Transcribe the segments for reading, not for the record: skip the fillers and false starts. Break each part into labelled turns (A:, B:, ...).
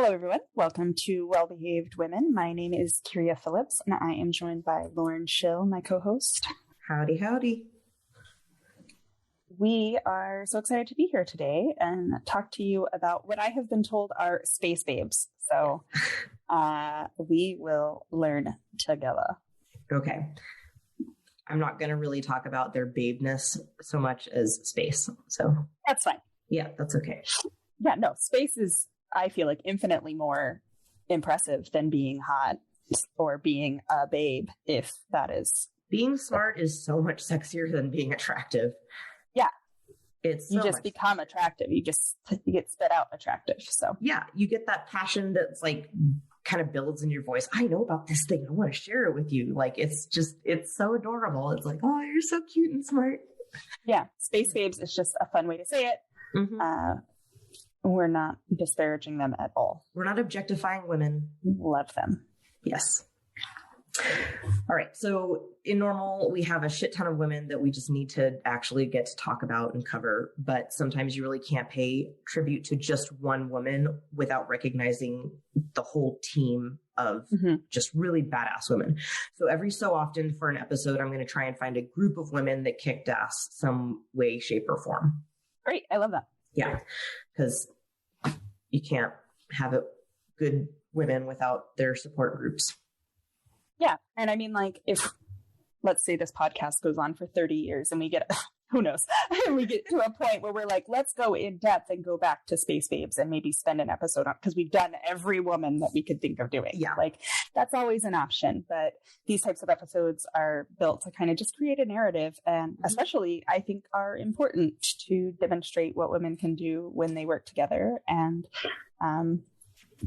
A: Hello, everyone. Welcome to Well-Behaved Women. My name is Kyria Phillips, and I am joined by Lauren Schill, my co-host.
B: Howdy, howdy.
A: We are so excited to be here today and talk to you about what I have been told are space babes. So we will learn together.
B: Okay. I'm not going to really talk about their babeness so much as space. So
A: that's fine.
B: Yeah, that's okay.
A: Yeah, no, space is, I feel like, infinitely more impressive than being hot or being a babe, if that is.
B: Being smart is so much sexier than being attractive.
A: Yeah.
B: It's
A: you just become attractive. You get spit out attractive. So
B: yeah, you get that passion that's like kind of builds in your voice. I know about this thing. I want to share it with you. Like, it's so adorable. It's like, oh, you're so cute and smart.
A: Yeah. Space babes is just a fun way to say it. Mm-hmm. We're not disparaging them at all.
B: We're not objectifying women.
A: Love them.
B: Yes. All right. So in normal, we have a shit ton of women that we just need to actually get to talk about and cover. But sometimes you really can't pay tribute to just one woman without recognizing the whole team of just really badass women. So every so often for an episode, I'm going to try and find a group of women that kicked ass some way, shape, or form.
A: Great. I love that.
B: Yeah. Because you can't have good women without their support groups.
A: Yeah. And I mean, like, if, let's say this podcast goes on for 30 years and we get, who knows, and we get to a point where we're like, let's go in depth and go back to space babes and maybe spend an episode on, because we've done every woman that we could think of doing.
B: Yeah.
A: Like, that's always an option. But these types of episodes are built to kind of just create a narrative, and especially, I think, are important to demonstrate what women can do when they work together and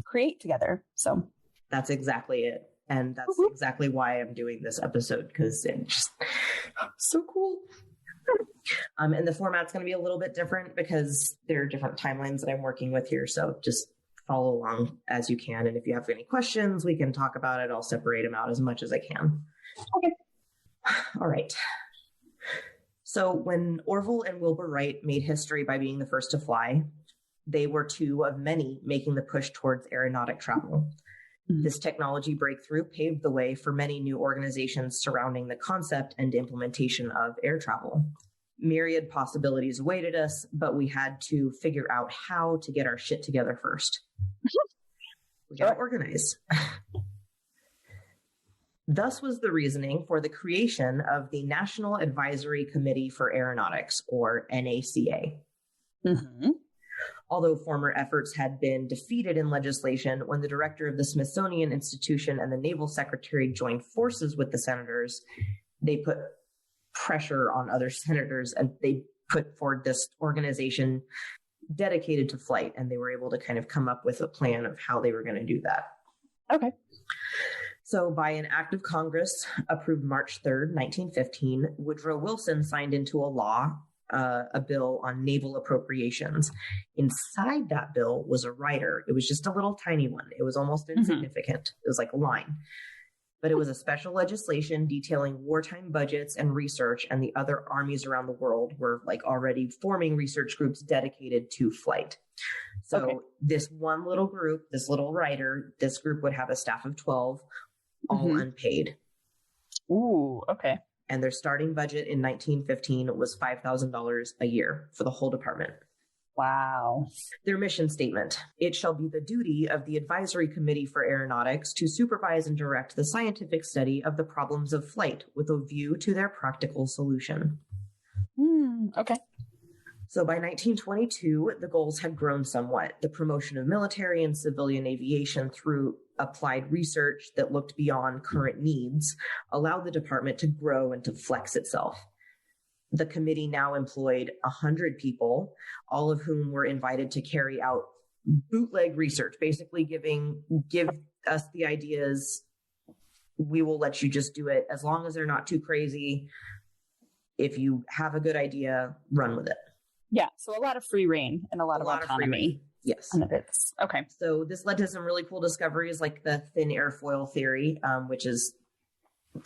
A: create together. So
B: that's exactly it. And that's exactly why I'm doing this episode, because it's just so cool. And the format's going to be a little bit different because there are different timelines that I'm working with here. So just follow along as you can. And if you have any questions, we can talk about it. I'll separate them out as much as I can.
A: Okay.
B: All right. So when Orville and Wilbur Wright made history by being the first to fly, they were two of many making the push towards aeronautic travel. This technology breakthrough paved the way for many new organizations surrounding the concept and implementation of air travel. Myriad possibilities awaited us, but we had to figure out how to get our shit together first. We got to organize. Thus was the reasoning for the creation of the National Advisory Committee for Aeronautics, or NACA. Although former efforts had been defeated in legislation when the director of the Smithsonian Institution and the Naval Secretary joined forces with the senators, they put pressure on other senators and they put forward this organization dedicated to flight, and they were able to kind of come up with a plan of how they were going to do that.
A: Okay.
B: So by an act of Congress approved March 3rd, 1915, Woodrow Wilson signed into a law a bill on naval appropriations. Inside that bill was a rider. It was just a little tiny one. It was almost insignificant. It was like a line. But it was a special legislation detailing wartime budgets and research, and the other armies around the world were like already forming research groups dedicated to flight. So this one little group, this little rider, this group would have a staff of 12, all unpaid.
A: Ooh, okay.
B: And their starting budget in 1915 was $5,000 a year for the whole department.
A: Wow.
B: Their mission statement: it shall be the duty of the Advisory Committee for Aeronautics to supervise and direct the scientific study of the problems of flight with a view to their practical solution.
A: Okay.
B: So by 1922, the goals had grown somewhat. The promotion of military and civilian aviation through applied research that looked beyond current needs allowed the department to grow and to flex itself. The committee now employed 100 people, all of whom were invited to carry out bootleg research, basically give us the ideas. We will let you just do it as long as they're not too crazy. If you have a good idea, run with it.
A: Yeah. So a lot of free reign and a lot of autonomy.
B: Yes.
A: Okay.
B: So this led to some really cool discoveries like the thin airfoil theory, which is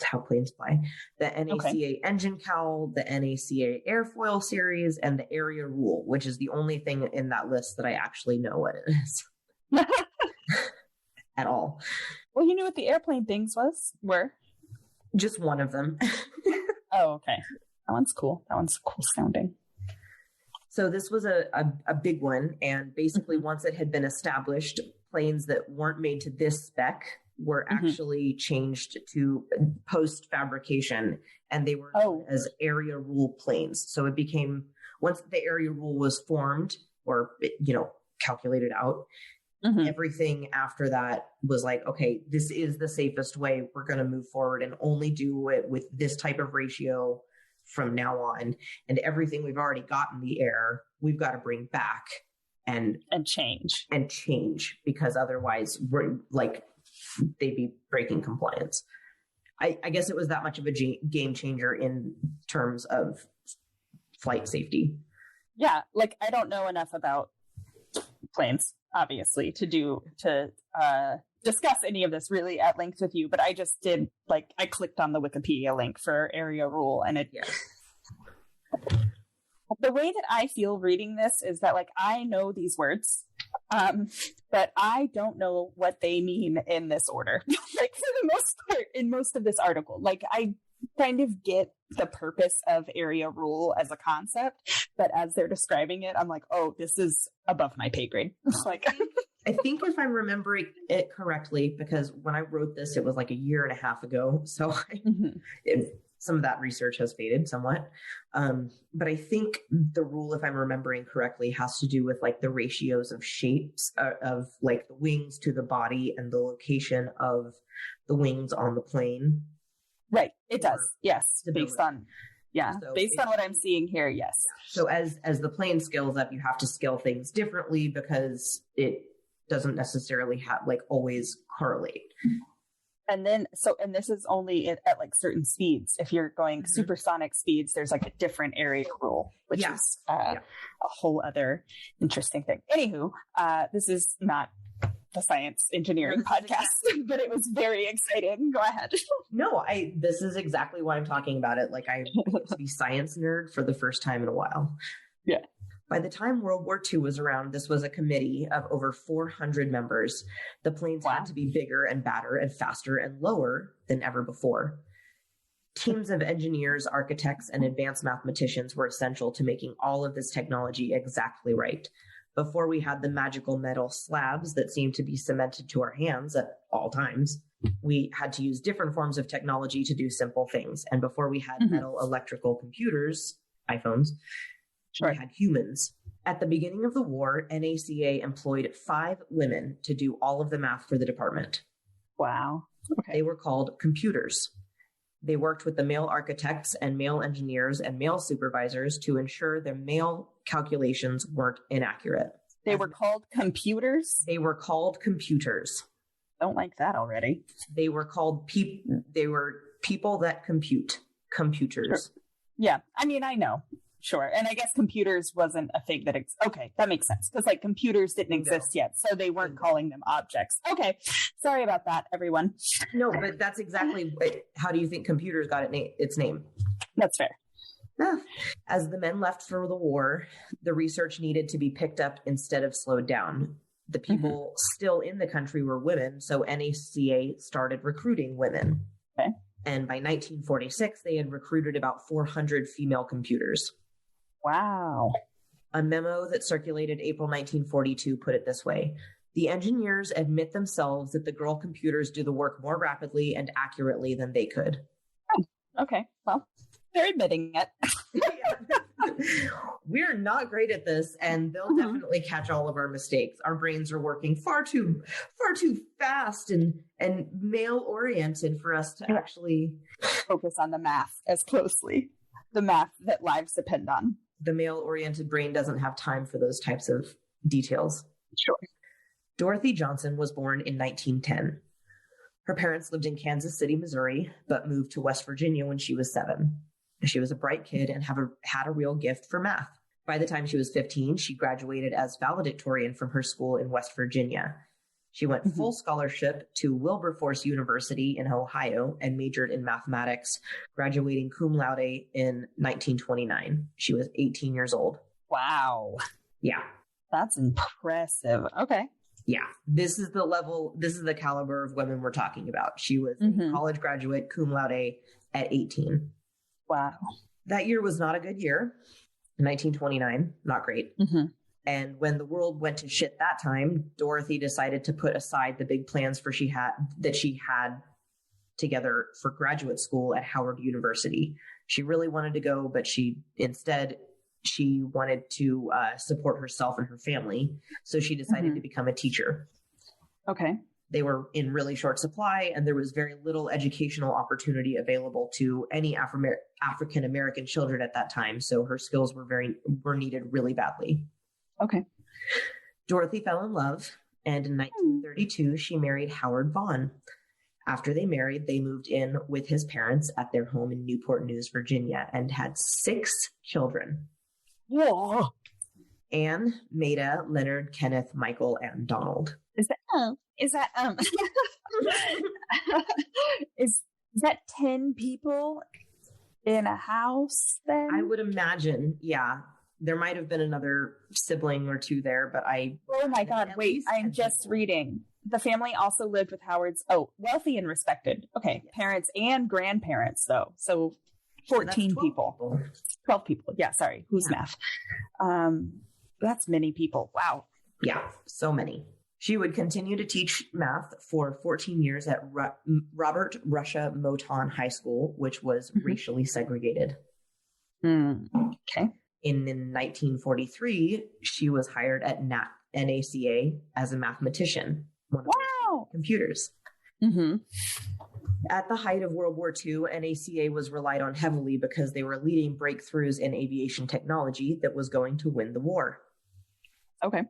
B: how planes fly, the NACA engine cowl, the NACA airfoil series, and the area rule, which is the only thing in that list that I actually know what it is. at all.
A: Well, you knew what the airplane things were?
B: Just one of them.
A: Oh, okay. That one's cool. That one's cool sounding.
B: So this was a big one. And basically, once it had been established, planes that weren't made to this spec were actually changed to post fabrication, and they were known as area rule planes. So it became, once the area rule was formed or, calculated out, everything after that was like, okay, this is the safest way. We're going to move forward and only do it with this type of ratio from now on. And everything we've already got in the air, we've got to bring back and change because otherwise we're like, they'd be breaking compliance. I guess it was that much of a game changer in terms of flight safety. Yeah.
A: Like, I don't know enough about planes, obviously, to discuss any of this really at length with you, but I just did, like, I clicked on the Wikipedia link for area rule, and it, the way that I feel reading this is that, like, I know these words, but I don't know what they mean in this order. Like, for the most part, in most of this article, like, I kind of get the purpose of area rule as a concept, but as they're describing it, I'm like, oh, this is above my pay grade. Like,
B: I think if I'm remembering it correctly, because when I wrote this, it was like a year and a half ago. So some of that research has faded somewhat. But I think the rule, if I'm remembering correctly, has to do with like the ratios of shapes of like the wings to the body and the location of the wings on the plane.
A: Right. It does. Yes. Based on what I'm seeing here. Yes.
B: So as the plane scales up, you have to scale things differently because it doesn't necessarily have like always correlate.
A: And then, and this is only at like certain speeds. If you're going supersonic speeds, there's like a different area rule, which is a whole other interesting thing. Anywho, this is not the science engineering podcast, but it was very exciting. Go ahead.
B: No, this is exactly why I'm talking about it. Like, I get to be science nerd for the first time in a while.
A: Yeah.
B: By the time World War II was around, this was a committee of over 400 members. The planes had to be bigger and badder and faster and lower than ever before. Teams of engineers, architects, and advanced mathematicians were essential to making all of this technology exactly right. Before we had the magical metal slabs that seemed to be cemented to our hands at all times, we had to use different forms of technology to do simple things. And before we had metal electrical computers, iPhones, we had humans. At the beginning of the war, NACA employed 5 women to do all of the math for the department.
A: Wow.
B: Okay. They were called computers. They worked with the male architects and male engineers and male supervisors to ensure their male calculations weren't inaccurate.
A: They were called computers?
B: They were called computers.
A: Don't like that already.
B: They were called they were people that compute. Computers.
A: Sure. Yeah. I mean, I know. Sure. And I guess computers wasn't a thing that okay, that makes sense. Because like computers didn't exist yet. So they weren't calling them objects. Okay. Sorry about that, everyone.
B: No, but that's exactly how do you think computers got its name?
A: That's fair.
B: As the men left for the war, the research needed to be picked up instead of slowed down. The people still in the country were women, so NACA started recruiting women.
A: Okay.
B: And by 1946, they had recruited about 400 female computers.
A: Wow.
B: A memo that circulated April 1942 put it this way: the engineers admit themselves that the girl computers do the work more rapidly and accurately than they could.
A: Oh, okay. Well, they're admitting it.
B: We're not great at this, and they'll definitely catch all of our mistakes. Our brains are working far too fast and male oriented for us to actually
A: focus on the math as closely. The math that lives depend on.
B: The male oriented brain doesn't have time for those types of details.
A: Sure.
B: Dorothy Johnson was born in 1910. Her parents lived in Kansas City, Missouri, but moved to West Virginia when she was 7. She was a bright kid and had a real gift for math. By the time she was 15, she graduated as valedictorian from her school in West Virginia. She went full scholarship to Wilberforce University in Ohio and majored in mathematics, graduating cum laude in 1929. She was 18 years old.
A: Wow.
B: Yeah.
A: That's impressive. Okay.
B: Yeah, this is the caliber of women we're talking about. She was a college graduate, cum laude, at 18.
A: Wow.
B: That year was not a good year. 1929, not great.
A: Mm-hmm.
B: And when the world went to shit that time, Dorothy decided to put aside the big plans she had together for graduate school at Howard University. She really wanted to go, but she wanted to support herself and her family. So she decided to become a teacher.
A: Okay.
B: They were in really short supply, and there was very little educational opportunity available to any African American children at that time. So her skills were needed really badly.
A: Okay.
B: Dorothy fell in love, and in 1932, she married Howard Vaughn. After they married, they moved in with his parents at their home in Newport News, Virginia, and had 6 children.
A: Whoa.
B: Anne, Maida, Leonard, Kenneth, Michael, and Donald.
A: Is that 10 people in a house then?
B: I would imagine, yeah. There might have been another sibling or two there, but
A: oh my God, wait, I'm just reading. The family also lived with Howard's, wealthy and respected. Okay, yes. Parents and grandparents, though. So 14 people. 12 people. Yeah, sorry. Who's math? That's many people. Wow.
B: Yeah, so many. She would continue to teach math for 14 years at Robert Russia Moton High School, which was racially segregated.
A: Okay.
B: In 1943, she was hired at NACA as a mathematician.
A: Wow.
B: Computers.
A: Mm-hmm.
B: At the height of World War II, NACA was relied on heavily because they were leading breakthroughs in aviation technology that was going to win the war.
A: Okay.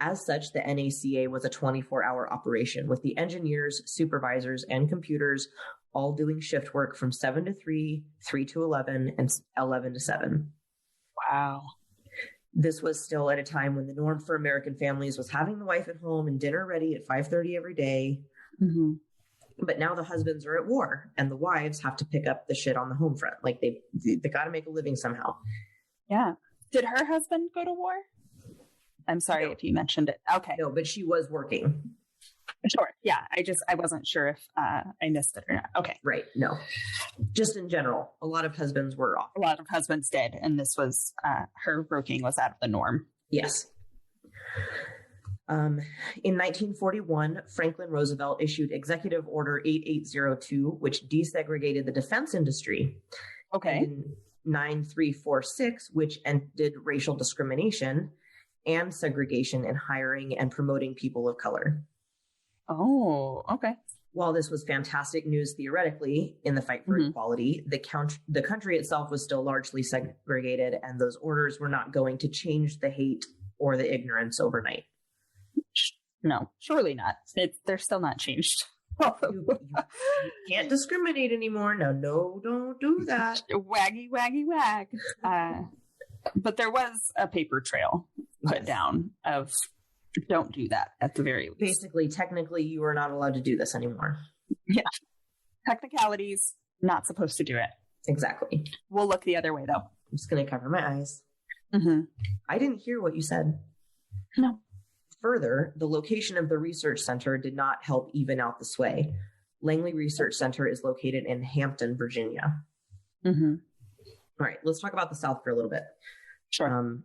B: As such, the NACA was a 24-hour operation with the engineers, supervisors, and computers all doing shift work from 7 to 3, 3 to 11, and 11 to 7.
A: Wow.
B: This was still at a time when the norm for American families was having the wife at home and dinner ready at 5:30 every day.
A: Mm-hmm.
B: But now the husbands are at war and the wives have to pick up the shit on the home front. Like they got to make a living somehow.
A: Yeah. Did her husband go to war? I'm sorry if you mentioned it. Okay.
B: No, but she was working.
A: Sure. Yeah. I wasn't sure if I missed it or not. Okay.
B: Right. No. Just in general, a lot of husbands were off.
A: A lot of husbands did. And this was, her working was out of the norm.
B: Yes. In 1941, Franklin Roosevelt issued Executive Order 8802, which desegregated the defense industry.
A: Okay.
B: And in 9346, which ended racial discrimination and segregation in hiring and promoting people of color.
A: Oh, okay.
B: While this was fantastic news theoretically in the fight for equality, the country itself was still largely segregated, and those orders were not going to change the hate or the ignorance overnight.
A: No, surely not. They're still not changed.
B: You can't discriminate anymore. No, don't do that.
A: Waggy, waggy, wag. But there was a paper trail put down of don't do that at the very least.
B: Basically, technically, you are not allowed to do this anymore.
A: Yeah. Technicalities, not supposed to do it.
B: Exactly.
A: We'll look the other way, though.
B: I'm just going to cover my eyes.
A: Mm-hmm.
B: I didn't hear what you said.
A: No.
B: Further, the location of the research center did not help even out the sway. Langley Research Center is located in Hampton, Virginia.
A: Mm-hmm.
B: All right, let's talk about the South for a little bit.
A: Sure.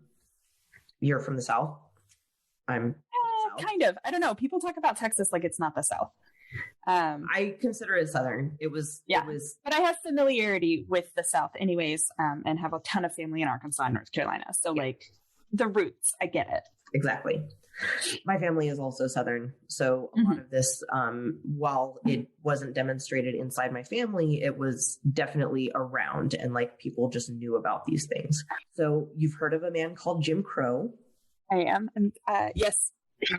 B: You're from the South? I'm
A: South. Kind of. I don't know. People talk about Texas like it's not the South.
B: I consider it Southern. It was.
A: But I have familiarity with the South anyways, and have a ton of family in Arkansas and North Carolina. So like the roots, I get it.
B: Exactly. My family is also Southern. So a lot of this, while it wasn't demonstrated inside my family, it was definitely around, and like people just knew about these things. So you've heard of a man called Jim Crow?
A: I am. And yes,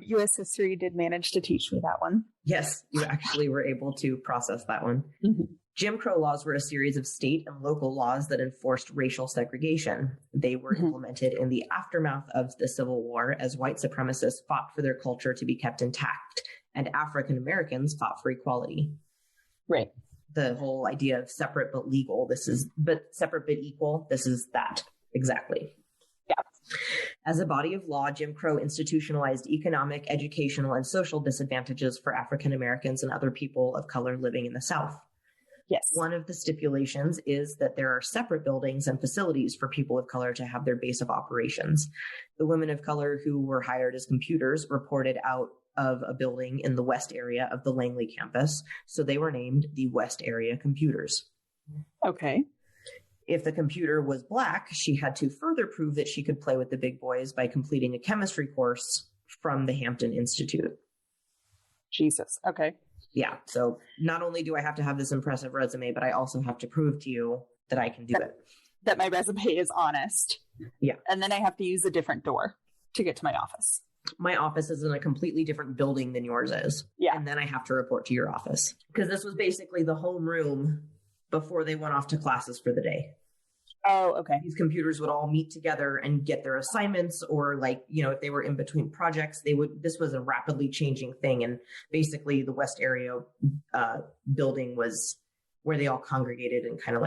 A: U.S. history did manage to teach me that one.
B: Yes, you actually were able to process that one.
A: Mm-hmm.
B: Jim Crow laws were a series of state and local laws that enforced racial segregation. They were implemented in the aftermath of the Civil War as white supremacists fought for their culture to be kept intact, and African Americans fought for equality.
A: Right.
B: The whole idea of separate but legal, separate but equal, this is that. Exactly.
A: Yeah.
B: As a body of law, Jim Crow institutionalized economic, educational, and social disadvantages for African Americans and other people of color living in the South.
A: Yes.
B: One of the stipulations is that there are separate buildings and facilities for people of color to have their base of operations. The women of color who were hired as computers reported out of a building in the West area of the Langley campus, so they were named the West Area Computers.
A: Okay.
B: If the computer was Black, she had to further prove that she could play with the big boys by completing a chemistry course from the Hampton Institute.
A: Jesus. Okay.
B: Yeah. So not only do I have to have this impressive resume, but I also have to prove to you that I can do it.
A: That my resume is honest.
B: Yeah.
A: And then I have to use a different door to get to my office.
B: My office is in a completely different building than yours is.
A: Yeah.
B: And then I have to report to your office. Because this was basically the homeroom before they went off to classes for the day.
A: Oh, okay.
B: These computers would all meet together and get their assignments, or if they were in between projects, this was a rapidly changing thing. And basically the West Area building was where they all congregated and kind of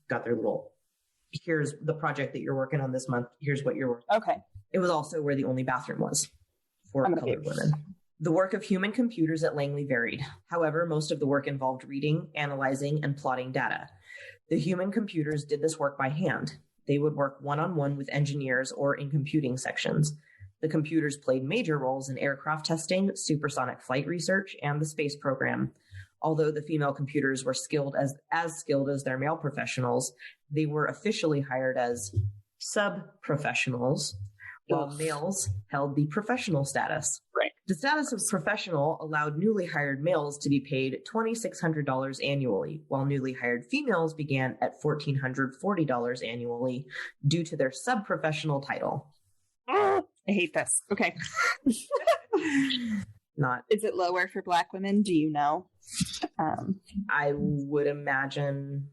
B: got their little, here's the project that you're working on this month. Here's what you're working on.
A: Okay.
B: It was also where the only bathroom was for colored women. The work of human computers at Langley varied. However, most of the work involved reading, analyzing, and plotting data. The human computers did this work by hand. They would work one-on-one with engineers or in computing sections. The computers played major roles in aircraft testing, supersonic flight research, and the space program. Although the female computers were as skilled as their male professionals, they were officially hired as sub-professionals, while males held the professional status.
A: Right.
B: The status of professional allowed newly hired males to be paid $2,600 annually, while newly hired females began at $1,440 annually due to their sub-professional title.
A: I hate this. Okay. Is it lower for Black women? Do you know?
B: I would imagine.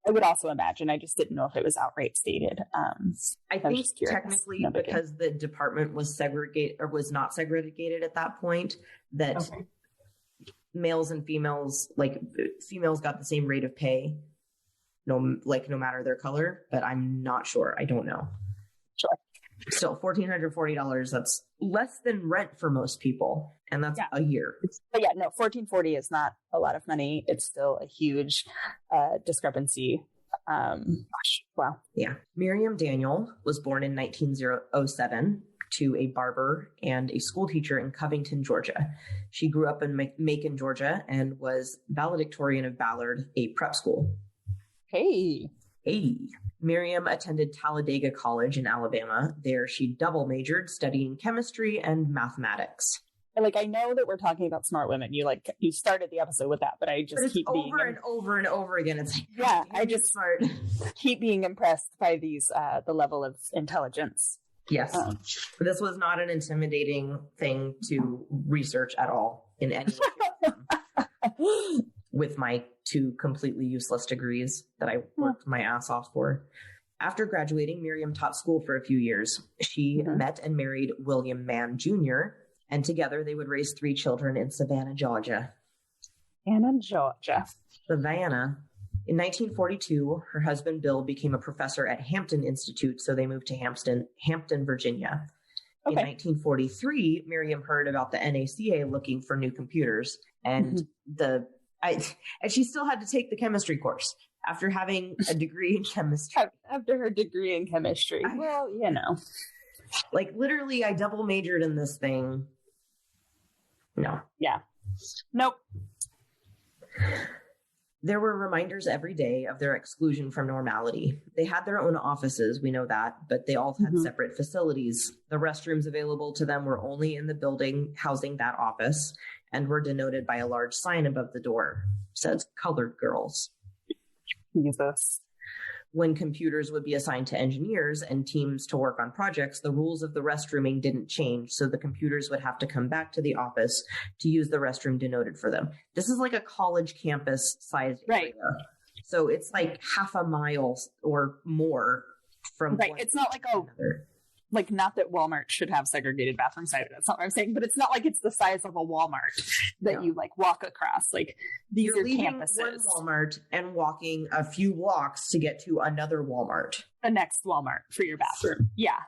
A: I would also imagine. I just didn't know if it was outright stated.
B: I think technically because the department was segregated or was not segregated at that point, that males and females, females got the same rate of pay, no matter their color, but I'm not sure. I don't know.
A: Sure.
B: Still, $1,440, that's less than rent for most people. And that's a year.
A: But yeah, no, $1,440 is not a lot of money. It's still a huge discrepancy. Wow.
B: Yeah. Miriam Daniel was born in 1907 to a barber and a school teacher in Covington, Georgia. She grew up in Macon, Georgia, and was valedictorian of Ballard, a prep school.
A: Hey.
B: Miriam attended Talladega College in Alabama. There she double majored, studying chemistry and mathematics.
A: I know that we're talking about smart women. You started the episode with that, but I just keep being
B: over and over and over again. It's
A: I just smart. Keep being impressed by these the level of intelligence.
B: Yes, this was not an intimidating thing to research at all in any way. With my 2 completely useless degrees that I worked my ass off for. After graduating, Miriam taught school for a few years. She met and married William Mann Jr., and together they would raise 3 children in Savannah, Georgia. Savannah. In 1942, her husband Bill became a professor at Hampton Institute, so they moved to Hampton, Virginia. Okay. In 1943, Miriam heard about the NACA looking for new computers, and and she still had to take the chemistry course after having a degree in chemistry.
A: After her degree in chemistry.
B: Literally, I double majored in this thing. No.
A: Yeah. Nope.
B: There were reminders every day of their exclusion from normality. They had their own offices, we know that, but they all had separate facilities. The restrooms available to them were only in the building housing that office and were denoted by a large sign above the door. It says colored girls.
A: Jesus.
B: When computers would be assigned to engineers and teams to work on projects, the rules of the restrooming didn't change, so the computers would have to come back to the office to use the restroom denoted for them. This is like a college campus sized area. So it's half a mile or more from
A: It's not not that Walmart should have segregated bathrooms. That's not what I'm saying, but it's not like it's the size of a Walmart that you walk across. These
B: You're
A: are
B: leaving
A: campuses.
B: One Walmart and walking a few blocks to get to another Walmart.
A: The next Walmart for your bathroom. Yeah.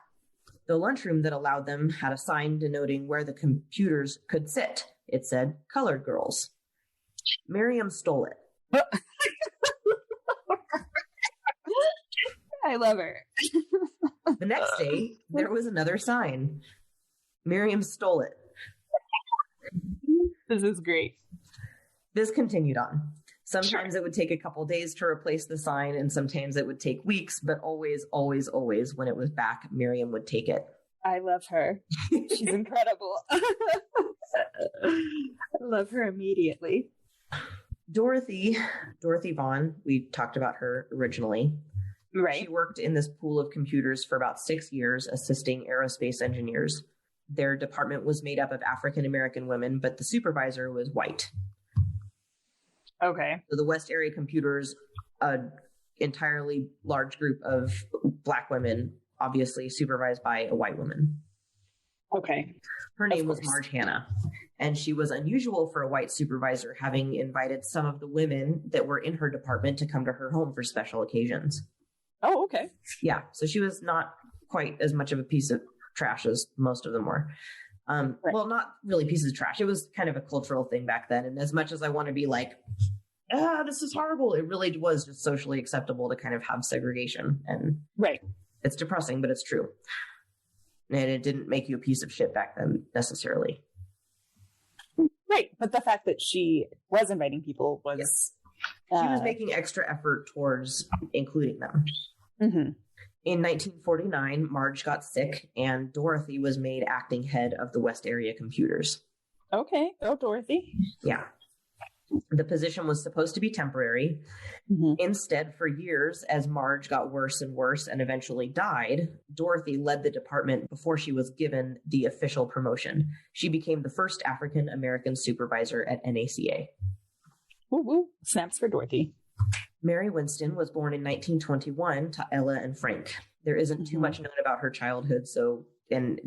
B: The lunchroom that allowed them had a sign denoting where the computers could sit. It said, "Colored girls." Miriam stole it.
A: I love her.
B: The next day, there was another sign. Miriam stole it.
A: This is great.
B: This continued on. Sometimes it would take a couple days to replace the sign, and sometimes it would take weeks, but always, always, always, when it was back, Miriam would take it.
A: I love her. She's incredible. I love her immediately.
B: Dorothy Vaughan, we talked about her originally.
A: Right.
B: She worked in this pool of computers for about 6 years, assisting aerospace engineers. Their department was made up of African-American women, but the supervisor was white.
A: Okay.
B: So the West Area Computers, an entirely large group of Black women, obviously supervised by a white woman.
A: Okay.
B: Her name was Marge Hannah, and she was unusual for a white supervisor, having invited some of the women that were in her department to come to her home for special occasions.
A: Oh, okay.
B: Yeah, so she was not quite as much of a piece of trash as most of them were. Right. Well, not really pieces of trash. It was kind of a cultural thing back then. And as much as I want to be like, this is horrible, it really was just socially acceptable to kind of have segregation. And
A: right.
B: It's depressing, but it's true. And it didn't make you a piece of shit back then necessarily.
A: Right. But the fact that she was inviting people was...
B: Yes. She was making extra effort towards including them.
A: Mm-hmm.
B: In 1949, Marge got sick, and Dorothy was made acting head of the West Area Computers.
A: Okay. Oh, Dorothy.
B: Yeah. The position was supposed to be temporary. Mm-hmm. Instead, for years, as Marge got worse and worse and eventually died, Dorothy led the department before she was given the official promotion. She became the first African-American supervisor at NACA.
A: Woo woo. Snaps for Dorothy.
B: Mary Winston was born in 1921 to Ella and Frank. There isn't too much known about her childhood, and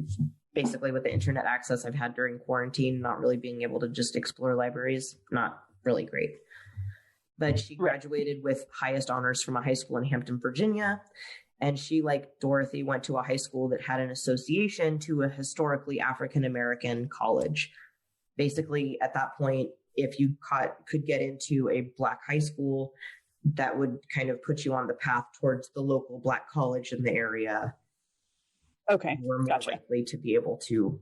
B: basically with the internet access I've had during quarantine, not really being able to just explore libraries, not really great. But she graduated with highest honors from a high school in Hampton, Virginia, and she, like Dorothy, went to a high school that had an association to a historically African-American college. Basically, at that point, if you could get into a Black high school, that would kind of put you on the path towards the local Black college in the area.
A: Okay.
B: You were more likely to be able to,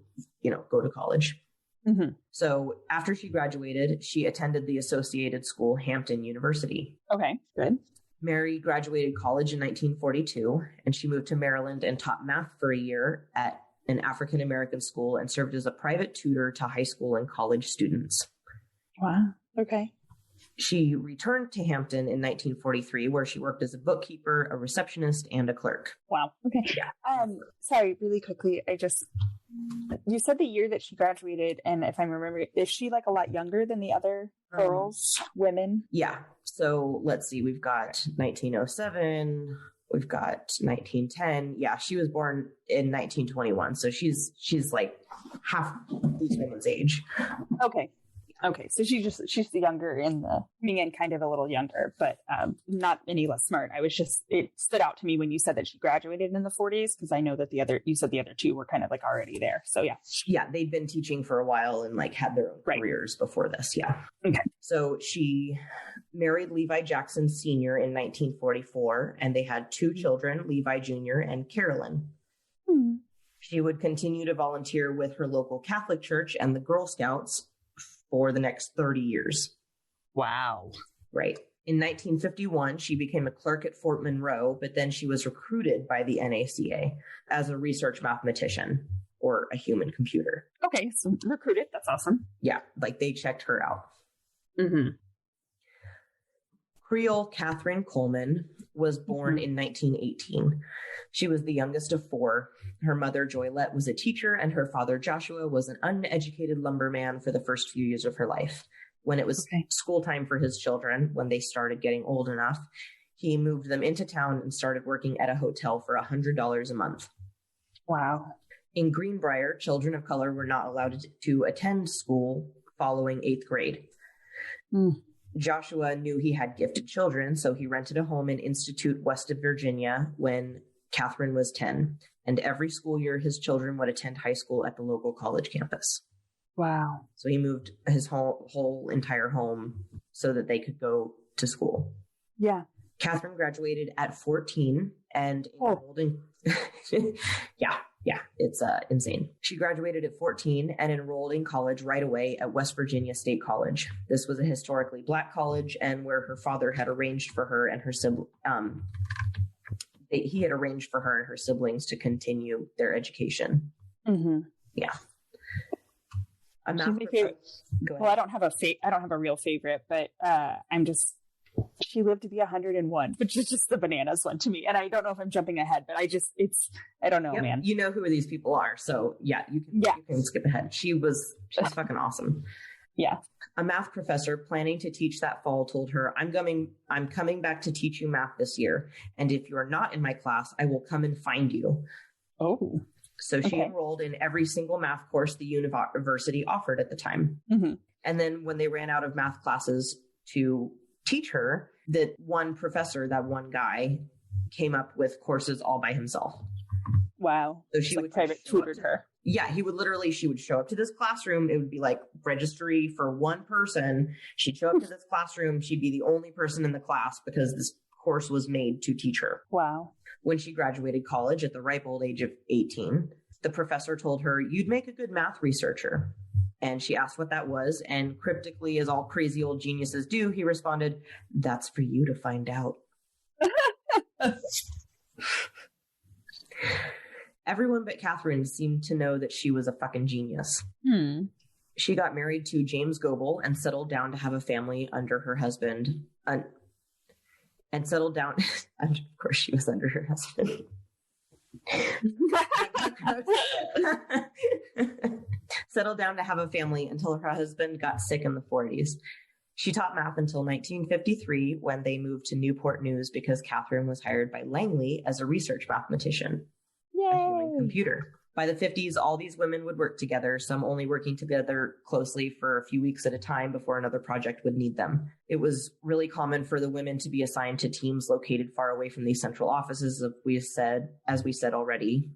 B: go to college. Mm-hmm. So after she graduated, she attended the associated school, Hampton University.
A: Okay, good.
B: Mary graduated college in 1942, and she moved to Maryland and taught math for a year at an African-American school and served as a private tutor to high school and college students.
A: Wow. Okay.
B: She returned to Hampton in 1943, where she worked as a bookkeeper, a receptionist, and a clerk.
A: Wow. Okay.
B: Yeah.
A: Sorry, really quickly. You said the year that she graduated, and if I remember, is she like a lot younger than the other girls, women?
B: Yeah. So let's see. We've got 1907. We've got 1910. Yeah, she was born in 1921, so she's like half these women's age. Okay, so she's younger kind of a little younger, but not any less smart. It stood out to me when you said that she graduated in the 40s, because I know that you said the other two were kind of like already there. So yeah. Yeah, they'd been teaching for a while and like had their own careers before this. Yeah.
A: Okay.
B: So she married Levi Jackson Sr. in 1944, and they had two children, Levi Jr. and Carolyn. Hmm. She would continue to volunteer with her local Catholic church and the Girl Scouts for the next 30 years.
A: Wow.
B: Right. In 1951, she became a clerk at Fort Monroe, but then she was recruited by the NACA as a research mathematician or a human computer.
A: Okay, so recruited. That's awesome.
B: Yeah, like they checked her out.
A: Mm-hmm.
B: Creole Catherine Coleman was born in 1918. She was the youngest of four. Her mother, Joylette, was a teacher, and her father, Joshua, was an uneducated lumberman for the first few years of her life. When it was school time for his children, when they started getting old enough, he moved them into town and started working at a hotel for $100 a month.
A: Wow.
B: In Greenbrier, children of color were not allowed to attend school following 8th grade. Mm. Joshua knew he had gifted children, so he rented a home in Institute, west of Virginia, when Catherine was 10. And every school year, his children would attend high school at the local college campus.
A: Wow.
B: So he moved his whole entire home so that they could go to school.
A: Yeah.
B: Catherine graduated at 14 and enrolled in... Yeah, it's insane. She graduated at 14 and enrolled in college right away at West Virginia State College. This was a historically Black college and where her father had arranged for her and her he had arranged for her and her siblings to continue their education.
A: Mm-hmm.
B: Yeah.
A: Well, I don't have a real favorite, but she lived to be 101, which is just the bananas one to me. And I don't know if I'm jumping ahead, but I don't know, man.
B: You know who these people are. So yeah, you can skip ahead. She's fucking awesome.
A: Yeah.
B: A math professor planning to teach that fall told her, I'm coming back to teach you math this year. And if you're not in my class, I will come and find you.
A: Oh.
B: So she enrolled in every single math course the university offered at the time.
A: Mm-hmm.
B: And then when they ran out of math classes to teach her, that one professor, that one guy, came up with courses all by himself.
A: Wow.
B: So she would
A: private tutored her.
B: Yeah, she would show up to this classroom. It would be like registry for one person. She'd show up to this classroom. She'd be the only person in the class because this course was made to teach her.
A: Wow.
B: When she graduated college at the ripe old age of 18, the professor told her, you'd make a good math researcher. And she asked what that was. And cryptically, as all crazy old geniuses do, he responded, that's for you to find out. Everyone but Catherine seemed to know that she was a fucking genius. She got married to James Goebel and settled down to have a family under her husband. And settled down. Of course, she was under her husband. Settled down to have a family until her husband got sick in the 40s. She taught math until 1953 when they moved to Newport News because Catherine was hired by Langley as a research mathematician.
A: Yay.
B: A human computer. By the 50s, all these women would work together, some only working together closely for a few weeks at a time before another project would need them. It was really common for the women to be assigned to teams located far away from these central offices, as we said already.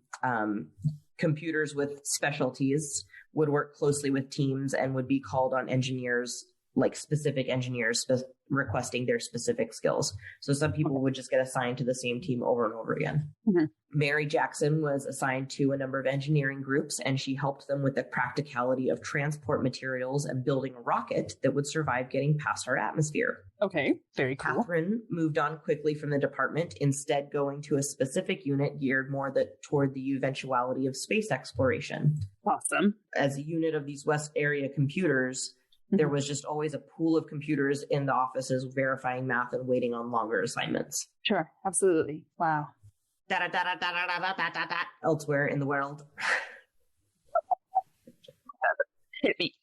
B: Computers with specialties would work closely with teams and would be called on engineers, like specific engineers requesting their specific skills. So some people would just get assigned to the same team over and over again.
A: Mm-hmm.
B: Mary Jackson was assigned to a number of engineering groups, and she helped them with the practicality of transport materials and building a rocket that would survive getting past our atmosphere.
A: Okay, very cool.
B: Catherine moved on quickly from the department, instead going to a specific unit geared more toward the eventuality of space exploration.
A: Awesome.
B: As a unit of these West area computers, there was just always a pool of computers in the offices verifying math and waiting on longer assignments.
A: Sure, absolutely. Wow.
B: Elsewhere in the world.
A: Hit me.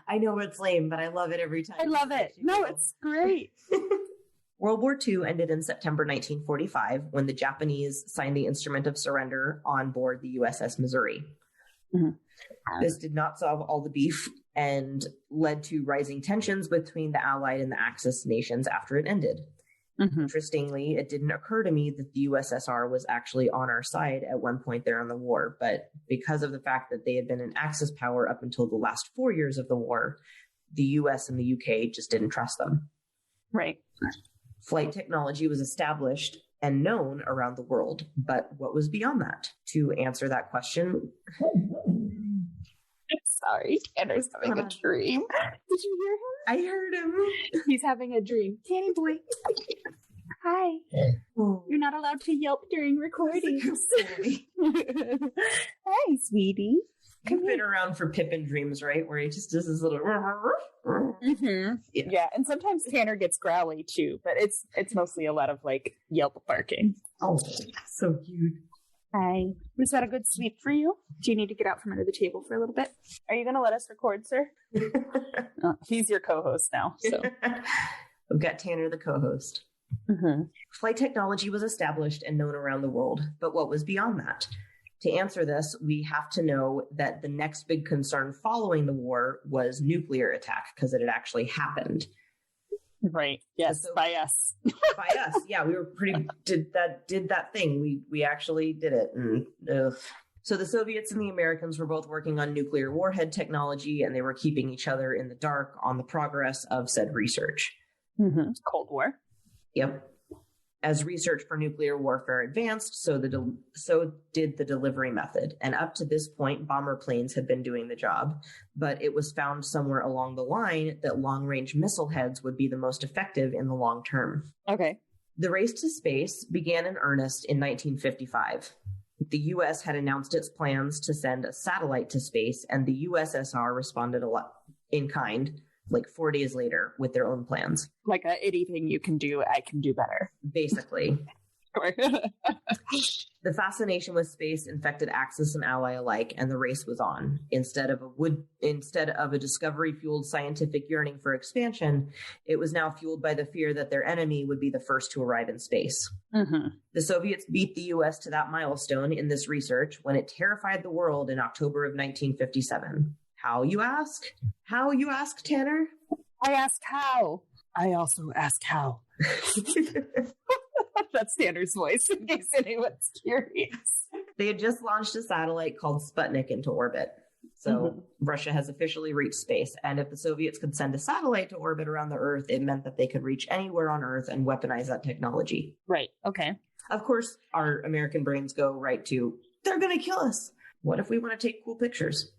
B: I know it's lame, but I love it every time.
A: I love it. No, it's great.
B: World War II ended in September 1945 when the Japanese signed the Instrument of Surrender on board the USS Missouri. Mm-hmm. This did not solve all the beef and led to rising tensions between the Allied and the Axis nations after it ended. Mm-hmm. Interestingly, it didn't occur to me that the USSR was actually on our side at one point there in the war, but because of the fact that they had been an Axis power up until the last 4 years of the war, the US and the UK just didn't trust them.
A: Right.
B: Flight technology was established and known around the world, but what was beyond that? To answer that question...
A: Sorry, Tanner's having a dream. Did you hear him?
B: I heard him.
A: He's having a dream. Tanny boy. Hi. Oh. You're not allowed to yelp during recording. Hi, sweetie.
B: You've been around for Pippin dreams, right? Where he just does his little...
A: Mm-hmm. Yeah, and sometimes Tanner gets growly too, but it's mostly a lot of like yelp barking.
B: Oh, so cute.
A: Hi. Was that a good sleep for you? Do you need to get out from under the table for a little bit? Are you going to let us record, sir? He's your co-host now. So
B: we've got Tanner, the co-host. Mm-hmm. Flight technology was established and known around the world, but what was beyond that? To answer this, we have to know that the next big concern following the war was nuclear attack, because it had actually happened.
A: Right. Yes. By us.
B: By us. Yeah, we were did that thing. We actually did it. So the Soviets and the Americans were both working on nuclear warhead technology, and they were keeping each other in the dark on the progress of said research.
A: Mm-hmm. Cold War.
B: Yep. As research for nuclear warfare advanced, so did the delivery method. And up to this point, bomber planes had been doing the job, but it was found somewhere along the line that long-range missile heads would be the most effective in the long term.
A: Okay.
B: The race to space began in earnest in 1955. The U.S. had announced its plans to send a satellite to space, and the USSR responded a lot in kind, like 4 days later, with their own plans.
A: Like anything you can do, I can do better.
B: Basically. The fascination with space infected Axis and Ally alike, and the race was on. Instead of a discovery-fueled scientific yearning for expansion, it was now fueled by the fear that their enemy would be the first to arrive in space.
A: Mm-hmm.
B: The Soviets beat the U.S. to that milestone in this research when it terrified the world in October of 1957. How, you ask? How, you ask, Tanner?
A: I ask how. I also ask how. That's Tanner's voice, in case anyone's curious.
B: They had just launched a satellite called Sputnik into orbit. So Russia has officially reached space. And if the Soviets could send a satellite to orbit around the Earth, it meant that they could reach anywhere on Earth and weaponize that technology.
A: Right. Okay.
B: Of course, our American brains go right to, they're going to kill us. What if we want to take cool pictures?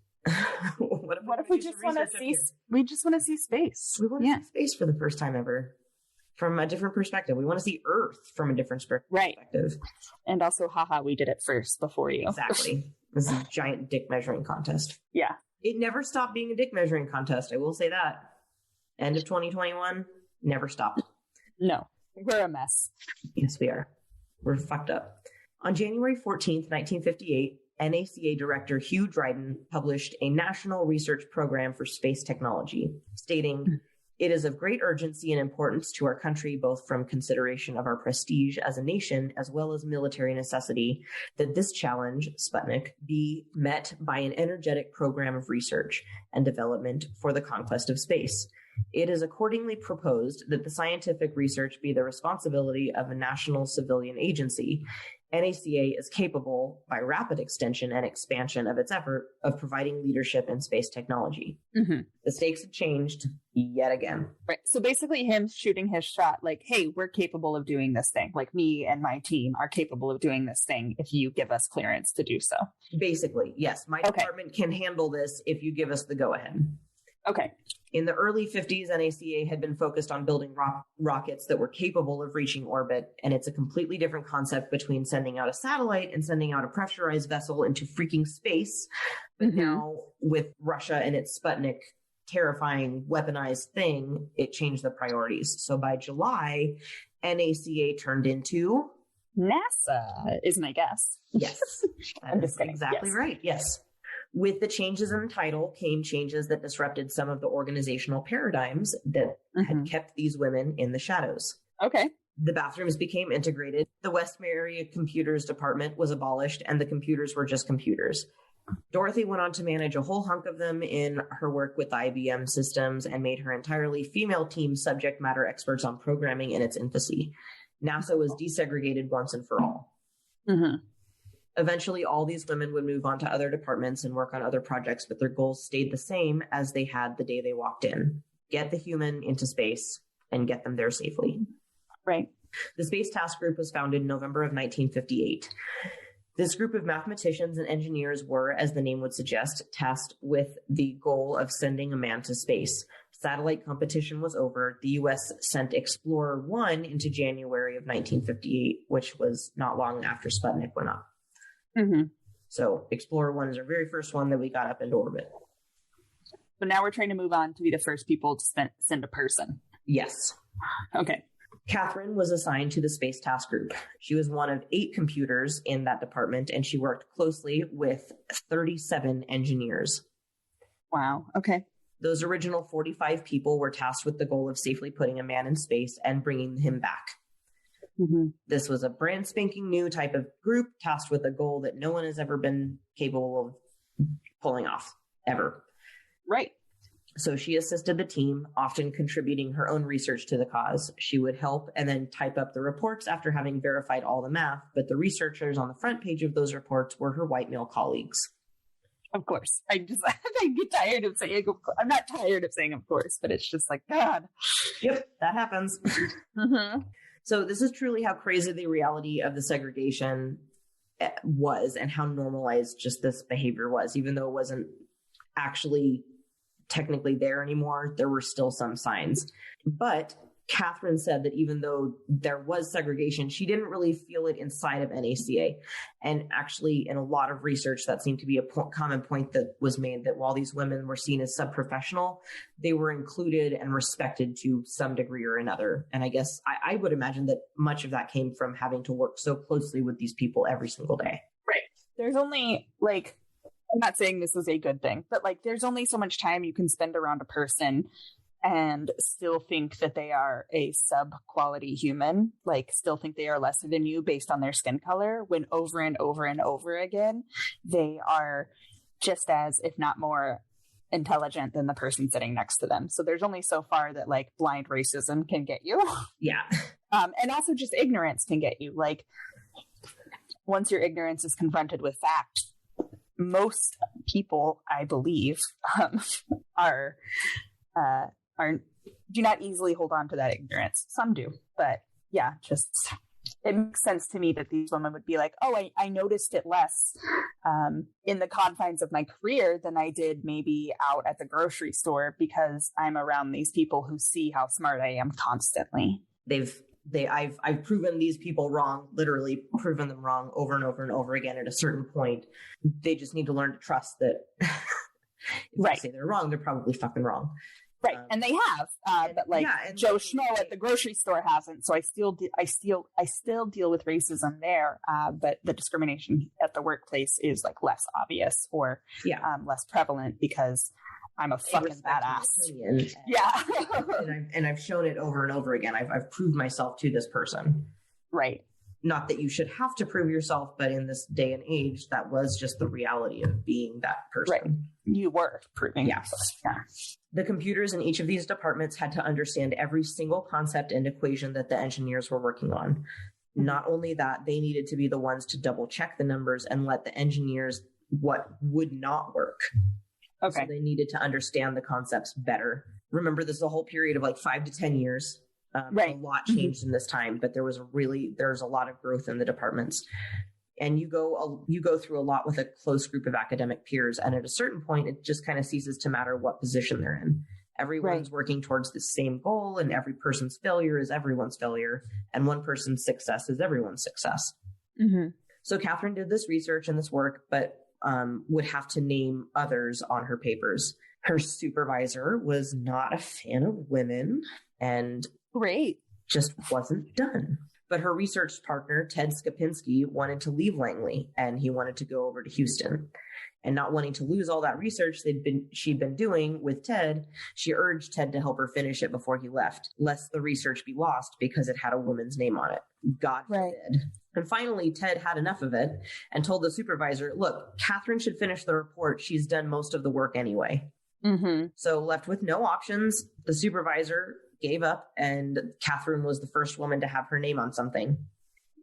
A: What if we just want to see? We just want to see space.
B: We want to see space for the first time ever, from a different perspective. We want to see Earth from a different perspective.
A: Right. And also, haha, we did it first before you.
B: Exactly. This is a giant dick measuring contest.
A: Yeah.
B: It never stopped being a dick measuring contest. I will say that. End of 2021, never stopped.
A: No, we're a mess.
B: Yes, we are. We're fucked up. On January 14th, 1958, NACA Director Hugh Dryden published a national research program for space technology, stating, "It is of great urgency and importance to our country, both from consideration of our prestige as a nation as well as military necessity, that this challenge, Sputnik, be met by an energetic program of research and development for the conquest of space. It is accordingly proposed that the scientific research be the responsibility of a national civilian agency. NACA is capable, by rapid extension and expansion of its effort, of providing leadership in space technology."
A: Mm-hmm.
B: The stakes have changed yet again.
A: Right. So basically him shooting his shot like, hey, we're capable of doing this thing. Like, me and my team are capable of doing this thing if you give us clearance to do so.
B: Basically, yes. My department can handle this if you give us the go-ahead.
A: Okay.
B: In the early 50s, NACA had been focused on building rockets that were capable of reaching orbit, and it's a completely different concept between sending out a satellite and sending out a pressurized vessel into freaking space. But now, with Russia and its Sputnik terrifying weaponized thing, it changed the priorities. So by July, NACA turned into
A: NASA is my guess.
B: Yes. That is exactly right. Yes. With the changes in the title came changes that disrupted some of the organizational paradigms that had kept these women in the shadows.
A: Okay.
B: The bathrooms became integrated. The West Area Computers Department was abolished, and the computers were just computers. Dorothy went on to manage a whole hunk of them in her work with IBM systems and made her entirely female team subject matter experts on programming in its infancy. NASA was desegregated once and for all. Mm-hmm. Eventually, all these women would move on to other departments and work on other projects, but their goals stayed the same as they had the day they walked in. Get the human into space and get them there safely.
A: Right.
B: The Space Task Group was founded in November of 1958. This group of mathematicians and engineers were, as the name would suggest, tasked with the goal of sending a man to space. Satellite competition was over. The U.S. sent Explorer 1 into January of 1958, which was not long after Sputnik went up. Mm-hmm. So Explorer 1 is our very first one that we got up into orbit.
A: But now we're trying to move on to be the first people to send a person.
B: Yes.
A: Okay.
B: Catherine was assigned to the Space Task Group. She was one of 8 computers in that department, and she worked closely with 37 engineers.
A: Wow. Okay.
B: Those original 45 people were tasked with the goal of safely putting a man in space and bringing him back. Mm-hmm. This was a brand spanking new type of group tasked with a goal that no one has ever been capable of pulling off, ever.
A: Right.
B: So she assisted the team, often contributing her own research to the cause. She would help and then type up the reports after having verified all the math, but the researchers on the front page of those reports were her white male colleagues.
A: Of course. I get tired of saying, I'm not tired of saying of course, but it's just like, God.
B: Yep, that happens.
A: Mm-hmm.
B: So this is truly how crazy the reality of the segregation was and how normalized just this behavior was. Even though it wasn't actually technically there anymore, there were still some signs. But Catherine said that even though there was segregation, she didn't really feel it inside of NACA. And actually, in a lot of research, that seemed to be a common point that was made, that while these women were seen as subprofessional, they were included and respected to some degree or another. And I guess I would imagine that much of that came from having to work so closely with these people every single day.
A: Right. There's only I'm not saying this is a good thing, but there's only so much time you can spend around a person and still think that they are a sub-quality human, still think they are lesser than you based on their skin color, when over and over and over again, they are just as, if not more, intelligent than the person sitting next to them. So there's only so far that blind racism can get you.
B: Yeah.
A: And also just ignorance can get you. Once your ignorance is confronted with fact, most people, I believe, do not easily hold on to that ignorance. Some do, but yeah, just it makes sense to me that these women would be like, oh, I noticed it less in the confines of my career than I did maybe out at the grocery store, because I'm around these people who see how smart I am constantly.
B: I've proven these people wrong, literally proven them wrong over and over and over again. At a certain point, they just need to learn to trust that if
A: right.
B: they say they're wrong, they're probably fucking wrong.
A: Right. And they have, but Joe Schmo at the grocery store hasn't. So I still deal with racism there. But the discrimination at the workplace is less obvious or less prevalent because I'm a fucking badass. Yeah.
B: and I've shown it over and over again. I've proved myself to this person.
A: Right.
B: Not that you should have to prove yourself, but in this day and age, that was just the reality of being that person.
A: Right. You were proving
B: yourself. Yeah. The computers in each of these departments had to understand every single concept and equation that the engineers were working on. Not only that, they needed to be the ones to double check the numbers and let the engineers what would not work.
A: Okay.
B: So they needed to understand the concepts better. Remember, this is a whole period of 5 to 10 years.
A: Right.
B: A lot changed in this time, but there's a lot of growth in the departments. And you go through a lot with a close group of academic peers. And at a certain point, it just kind of ceases to matter what position they're in. Everyone's working towards the same goal, and every person's failure is everyone's failure. And one person's success is everyone's success.
A: Mm-hmm.
B: So Catherine did this research and this work, but would have to name others on her papers. Her supervisor was not a fan of women and just wasn't done. But her research partner, Ted Skopinski, wanted to leave Langley, and he wanted to go over to Houston. And not wanting to lose all that research she'd been doing with Ted, she urged Ted to help her finish it before he left, lest the research be lost because it had a woman's name on it. God forbid. And finally, Ted had enough of it and told the supervisor, look, Catherine should finish the report. She's done most of the work anyway.
A: Mm-hmm.
B: So left with no options, the supervisor gave up, and Catherine was the first woman to have her name on something.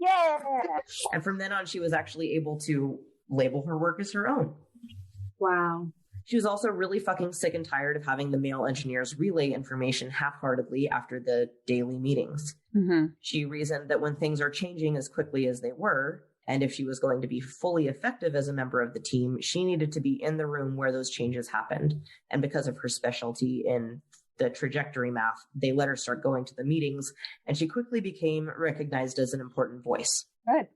A: Yeah.
B: And from then on, she was actually able to label her work as her own.
A: Wow.
B: She was also really fucking sick and tired of having the male engineers relay information half-heartedly after the daily meetings.
A: Mm-hmm.
B: She reasoned that when things are changing as quickly as they were, and if she was going to be fully effective as a member of the team, she needed to be in the room where those changes happened. And because of her specialty in the trajectory math, they let her start going to the meetings, and she quickly became recognized as an important voice.
A: Good.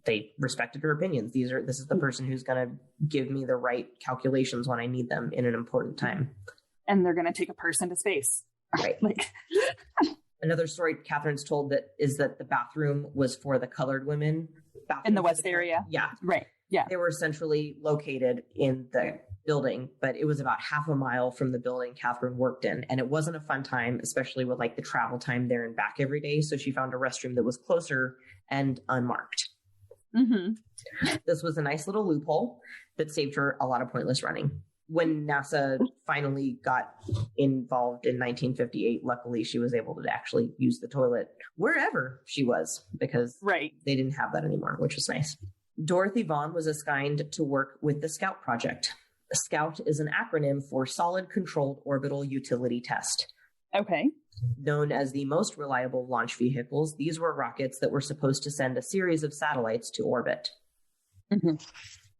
B: They respected her opinions. This is the person who's going to give me the right calculations when I need them in an important time.
A: And they're going to take a person to space.
B: Right. Another story Catherine's told is that the bathroom was for the colored women.
A: In the West area?
B: Yeah.
A: Right. Yeah.
B: They were centrally located in the building, but it was about half a mile from the building Catherine worked in. And it wasn't a fun time, especially with the travel time there and back every day. So she found a restroom that was closer and unmarked.
A: Mm-hmm.
B: This was a nice little loophole that saved her a lot of pointless running. when NASA finally got involved in 1958, luckily she was able to actually use the toilet wherever she was because
A: Right.
B: they didn't have that anymore, which was nice. Dorothy Vaughan was assigned to work with the SCOUT project. SCOUT is an acronym for Solid Controlled Orbital Utility Test.
A: Okay.
B: Known as the most reliable launch vehicles, these were rockets that were supposed to send a series of satellites to orbit.
A: Mm-hmm.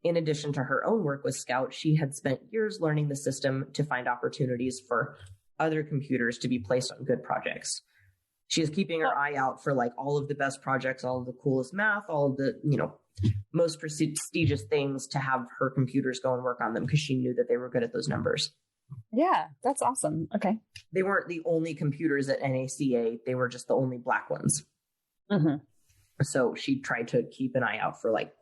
B: In addition to her own work with SCOUT, she had spent years learning the system to find opportunities for other computers to be placed on good projects. She is keeping her eye out for like all of the best projects, all of the coolest math, all of the, most prestigious things to have her computers go and work on them because she knew that they were good at those numbers.
A: Yeah, that's awesome. Okay.
B: They weren't the only computers at NACA. They were just the only Black ones.
A: Mm-hmm.
B: So she tried to keep an eye out for like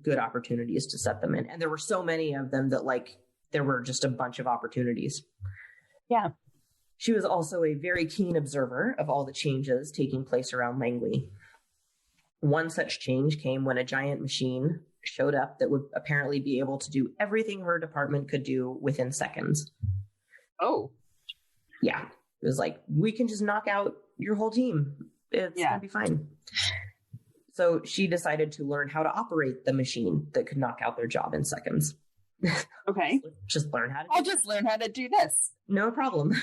B: good opportunities to set them in. And there were so many of them that like there were just a bunch of opportunities.
A: Yeah.
B: She was also a very keen observer of all the changes taking place around Langley. One such change came when a giant machine showed up that would apparently be able to do everything her department could do within seconds.
A: Oh.
B: Yeah. It was like, we can just knock out your whole team. It's going to be fine. So she decided to learn how to operate the machine that could knock out their job in seconds.
A: Okay.
B: Just learn how to
A: I'll just learn how to do this.
B: No problem.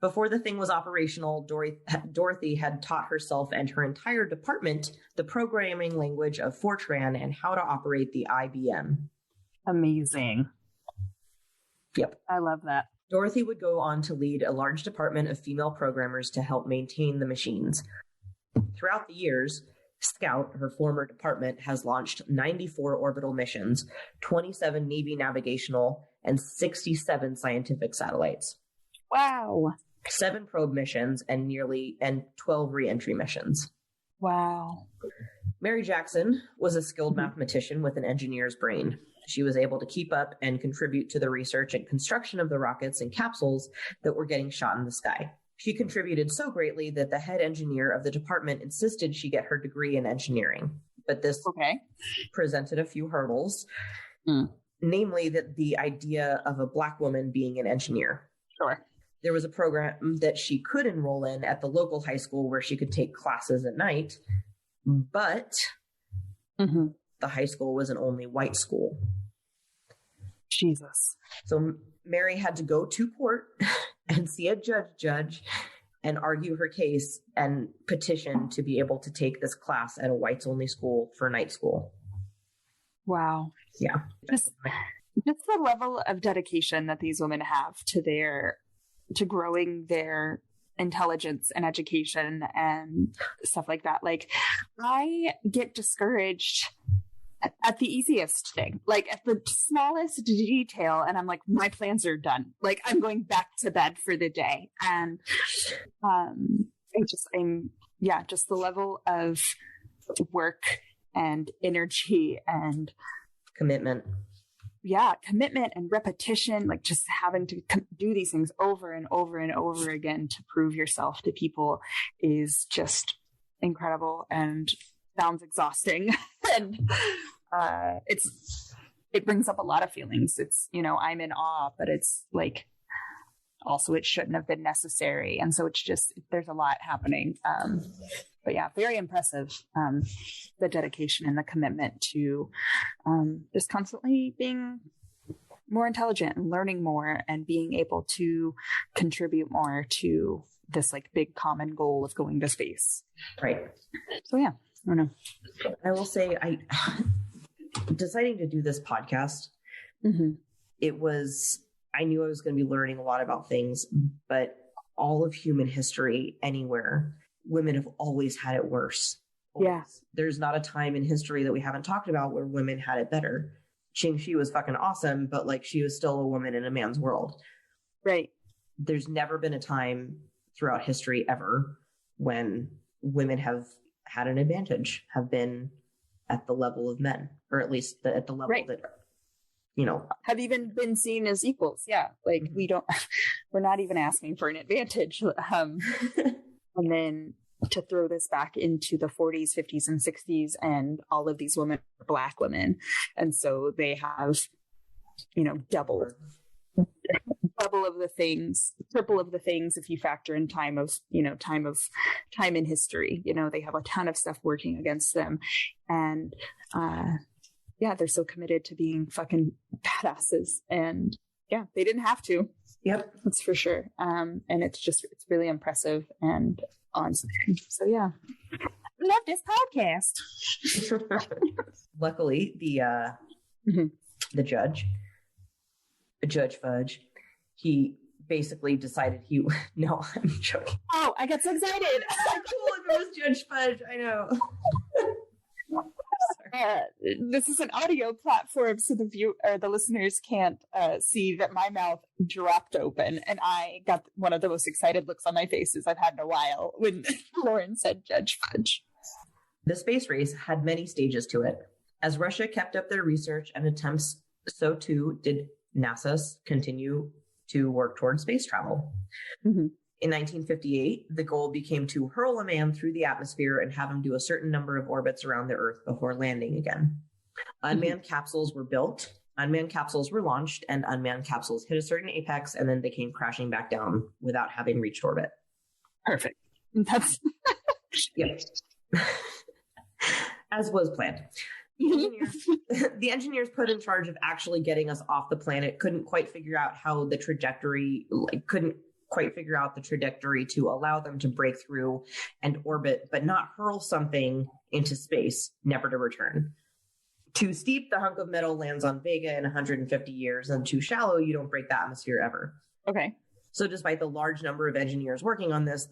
B: Before the thing was operational, Dorothy had taught herself and her entire department the programming language of Fortran and how to operate the IBM.
A: Amazing.
B: Yep.
A: I love that.
B: Dorothy would go on to lead a large department of female programmers to help maintain the machines. Throughout the years, SCOUT, her former department, has launched 94 orbital missions, 27 Navy navigational, and 67 scientific satellites.
A: Wow.
B: 7 probe missions and 12 re-entry missions.
A: Wow.
B: Mary Jackson was a skilled mathematician with an engineer's brain. She was able to keep up and contribute to the research and construction of the rockets and capsules that were getting shot in the sky. She contributed so greatly that the head engineer of the department insisted she get her degree in engineering. But this presented a few hurdles, namely that the idea of a Black woman being an engineer.
A: Sure.
B: There was a program that she could enroll in at the local high school where she could take classes at night, but the high school was an only white school.
A: Jesus.
B: So Mary had to go to court and see a judge and argue her case and petition to be able to take this class at a whites only school for night school.
A: Wow.
B: Yeah.
A: Just the level of dedication that these women have to growing their intelligence and education and stuff like that. Like, I get discouraged at the easiest thing, like at the smallest detail, and I'm like, my plans are done. Like, I'm going back to bed for the day. And just the level of work and energy and
B: commitment
A: and repetition, like just having to do these things over and over and over again to prove yourself to people is just incredible and sounds exhausting. And it brings up a lot of feelings. It's, I'm in awe, but it's like, also it shouldn't have been necessary. And so it's just, there's a lot happening. But yeah, very impressive. The dedication and the commitment to just constantly being more intelligent and learning more and being able to contribute more to this like big common goal of going to space.
B: Right.
A: So yeah, I don't know.
B: I will say, deciding to do this podcast, I knew I was going to be learning a lot about things, but all of human history anywhere, women have always had it worse. Always.
A: Yeah.
B: There's not a time in history that we haven't talked about where women had it better. Qing-Shi was fucking awesome, but like she was still a woman in a man's world.
A: Right.
B: There's never been a time throughout history ever when women have had an advantage, have been at the level of men, or at least at the level that,
A: have even been seen as equals. Yeah. Like we're not even asking for an advantage. And then to throw this back into the 40s, 50s, and 60s, and all of these women are Black women. And so they have double of the things, triple of the things if you factor in time in history. They have a ton of stuff working against them, and they're so committed to being fucking badasses, and they didn't have to.
B: Yep,
A: that's for sure. And it's really impressive and awe-inspiring. So love this podcast.
B: Luckily, the judge Fudge, he basically decided no, I'm joking.
A: Oh, I got so excited.
B: So cool if it was Judge Fudge. I know.
A: This is an audio platform, so the listeners can't see that my mouth dropped open, and I got one of the most excited looks on my face I've had in a while when Lauren said Judge Fudge.
B: The space race had many stages to it. As Russia kept up their research and attempts, so too did NASA continue to work toward space travel.
A: Mm-hmm.
B: In 1958, the goal became to hurl a man through the atmosphere and have him do a certain number of orbits around the Earth before landing again. Unmanned capsules were built, unmanned capsules were launched, and unmanned capsules hit a certain apex, and then they came crashing back down without having reached orbit.
A: Perfect. That's
B: yep. As was planned. The engineers put in charge of actually getting us off the planet couldn't quite figure out the trajectory to allow them to break through and orbit, but not hurl something into space, never to return. Too steep, the hunk of metal lands on Vega in 150 years, and too shallow, you don't break the atmosphere ever.
A: Okay.
B: So despite the large number of engineers working on this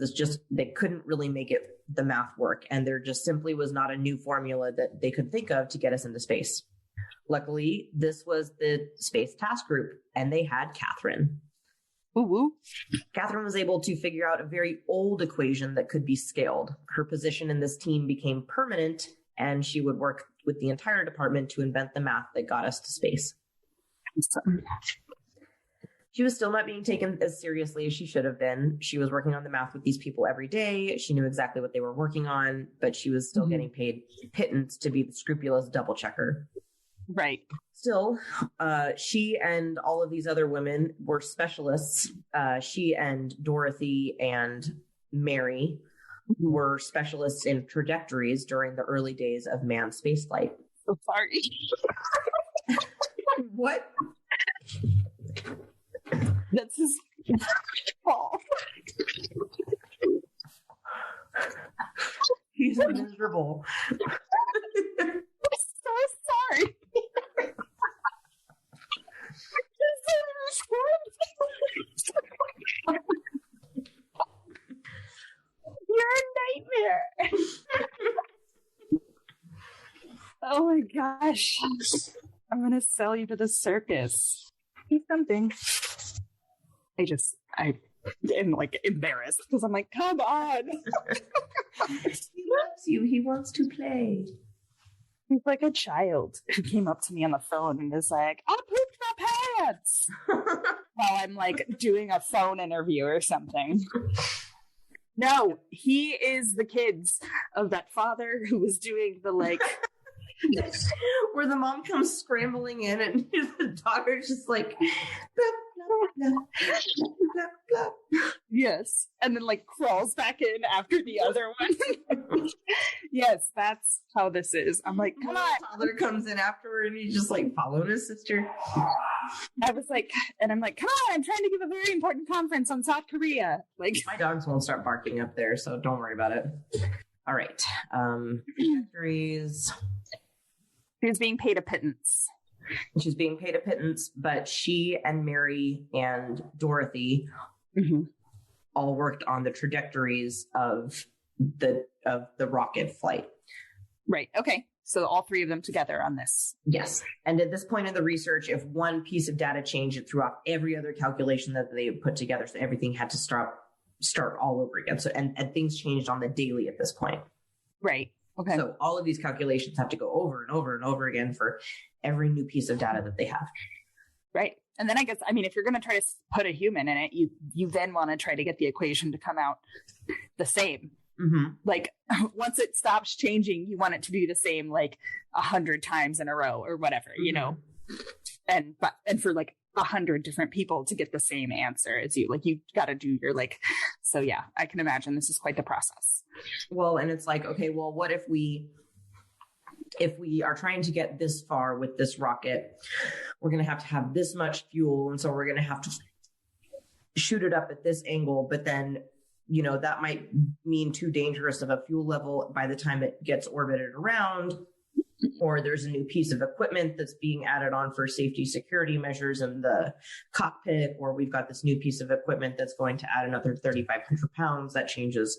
B: they couldn't really make the math work, and there just simply was not a new formula that they could think of to get us into space. Luckily, this was the Space Task Group, and they had Catherine.
A: Ooh.
B: Catherine was able to figure out a very old equation that could be scaled. Her position in this team became permanent, and she would work with the entire department to invent the math that got us to space. She was still not being taken as seriously as she should have been. She was working on the math with these people every day. She knew exactly what they were working on, but she was still getting paid pittance to be the scrupulous double checker.
A: Right.
B: Still, she and all of these other women were specialists. She and Dorothy and Mary were specialists in trajectories during the early days of manned spaceflight.
A: So sorry.
B: What?
A: That's his fault.
B: He's miserable.
A: I'm so sorry. You're a nightmare. Oh my gosh. I'm going to sell you to the circus. He's something. I am like embarrassed because I'm like, come on.
B: He loves you. He wants to play.
A: He's like a child who came up to me on the phone and is like, I pooped my pants while I'm like doing a phone interview or something. No, he is the kids of that father who was doing the like
B: where the mom comes scrambling in and the daughter's just like blah, blah, blah, blah, blah.
A: Yes, and then like crawls back in after the other one. Yes, that's how this is. I'm like, come on.
B: Father comes in afterward and he's just like following his sister.
A: I was like, and I'm like, come on, I'm trying to give a very important conference on South Korea. Like,
B: my dogs won't start barking up there, so don't worry about it. All right. Trajectories.
A: She was being paid a pittance.
B: She's being paid a pittance, but she and Mary and Dorothy all worked on the trajectories of the rocket flight.
A: Right. Okay. So all three of them together on this.
B: Yes. And at this point in the research, if one piece of data changed, it threw off every other calculation that they put together. So everything had to start all over again. So and things changed on the daily at this point.
A: Right. Okay.
B: So all of these calculations have to go over and over and over again for every new piece of data that they have.
A: Right. And then I guess, I mean, if you're going to try to put a human in it, you then want to try to get the equation to come out the same.
B: Mm-hmm.
A: Like once it stops changing, you want it to be the same like 100 times in a row or whatever, you know? and for like 100 different people to get the same answer as you. Like, you got to do your like, so yeah, I can imagine this is quite the process.
B: Well, and it's like, okay, well, what if we are trying to get this far with this rocket, we're going to have this much fuel. And so we're going to have to shoot it up at this angle, but then, you know, that might mean too dangerous of a fuel level by the time it gets orbited around, or there's a new piece of equipment that's being added on for safety security measures in the cockpit, or we've got this new piece of equipment that's going to add another 3,500 pounds that changes